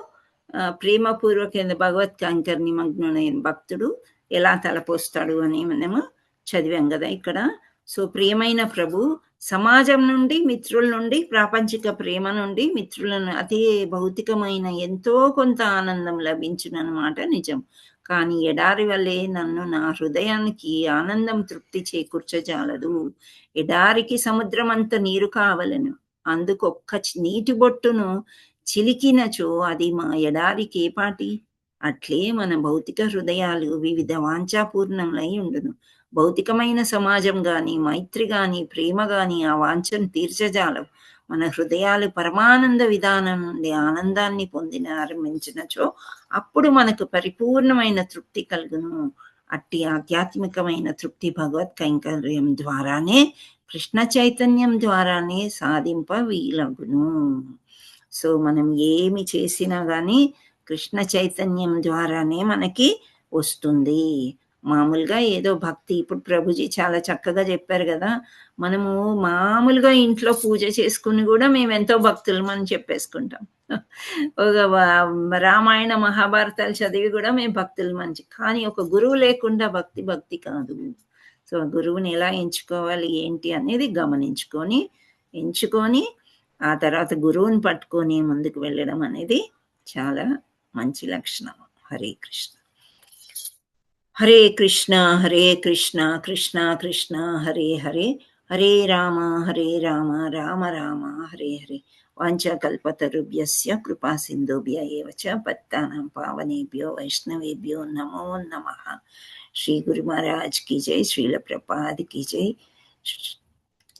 ప్రేమపూర్వక భగవత్ కైంకర్య నిమగ్నుడైన భక్తుడు ఎలా తలపోస్తాడు అని మనము చదివాం కదా ఇక్కడ. సో ప్రియమైన ప్రభు సమాజం నుండి, మిత్రుల నుండి, ప్రాపంచిక ప్రేమ నుండి మిత్రులను అతి భౌతికమైన ఎంతో కొంత ఆనందం లభించునన్నమాట నిజం. కానీ ఎడారి వల్లే నన్ను నా హృదయానికి ఆనందం తృప్తి చేకూర్చజాలదు. ఎడారికి సముద్రం అంత నీరు కావలను, అందుకు ఒక్క నీటి బొట్టును చిలికినచో అది మా ఎడారికి ఏపాటి? అట్లే మన భౌతిక హృదయాలు వివిధ వాంఛాపూర్ణములై ఉండును. భౌతికమైన సమాజం గాని, మైత్రి గాని, ప్రేమ గాని ఆ వాంఛను తీర్చజాలవు. మన హృదయాలు పరమానంద విధానం నుండి ఆనందాన్ని పొందిన ఆరంభించినచో అప్పుడు మనకు పరిపూర్ణమైన తృప్తి కలుగును. అట్టి ఆధ్యాత్మికమైన తృప్తి భగవత్ కైంకర్యం ద్వారానే, కృష్ణ చైతన్యం ద్వారానే సాధింప వీలగును. సో మనం ఏమి చేసినా గాని కృష్ణ చైతన్యం ద్వారానే మనకి వస్తుంది. మామూలుగా ఏదో భక్తి, ఇప్పుడు ప్రభుజీ చాలా చక్కగా చెప్పారు కదా, మనము మామూలుగా ఇంట్లో పూజ చేసుకుని కూడా మేము ఎంతో భక్తులు మనం చెప్పేసుకుంటాం. ఒక రామాయణ మహాభారతాలు చదివి కూడా మేము భక్తులు మంచి, కానీ ఒక గురువు లేకుండా భక్తి కాదు. సో గురువుని ఎలా ఎంచుకోవాలి ఏంటి అనేది ఎంచుకొని ఆ తర్వాత గురువుని పట్టుకొని ముందుకు వెళ్ళడం అనేది చాలా మంచి లక్షణం. హరే కృష్ణ. హరే కృష్ణ హరే కృష్ణ కృష్ణ కృష్ణ హరే హరే, హరే రామ రామ రామ హరే హరే. వాంఛాకల్పతరుభ్యస్య కృపా సింధుభ్య ఏవ చ పతితానాం పావనేభ్యో వైష్ణవేభ్యో నమో నమః. శ్రీ గురు महाराज की जय, श्रील प्रपाद की जय,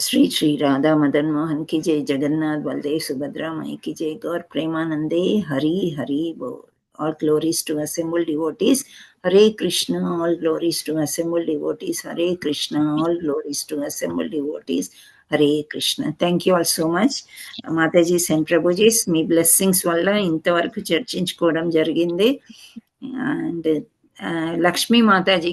श्री राधा मदन मोहन की जय, जगन्नाथ बलदेव सुभद्रा माई की जय, गौर प्रेमानंदे हरि हरि बोल. All glories to assembled devotees. Hare Krishna. All glories to assembled devotees. Hare Krishna. All glories to assembled devotees. Hare Krishna. Thank you all so much Matajis and prabhujis. Me blessings వల్ల ఇంతవరకు చర్చించుకోవడం జరిగింది. అండ్ లక్ష్మీ మాతాజీ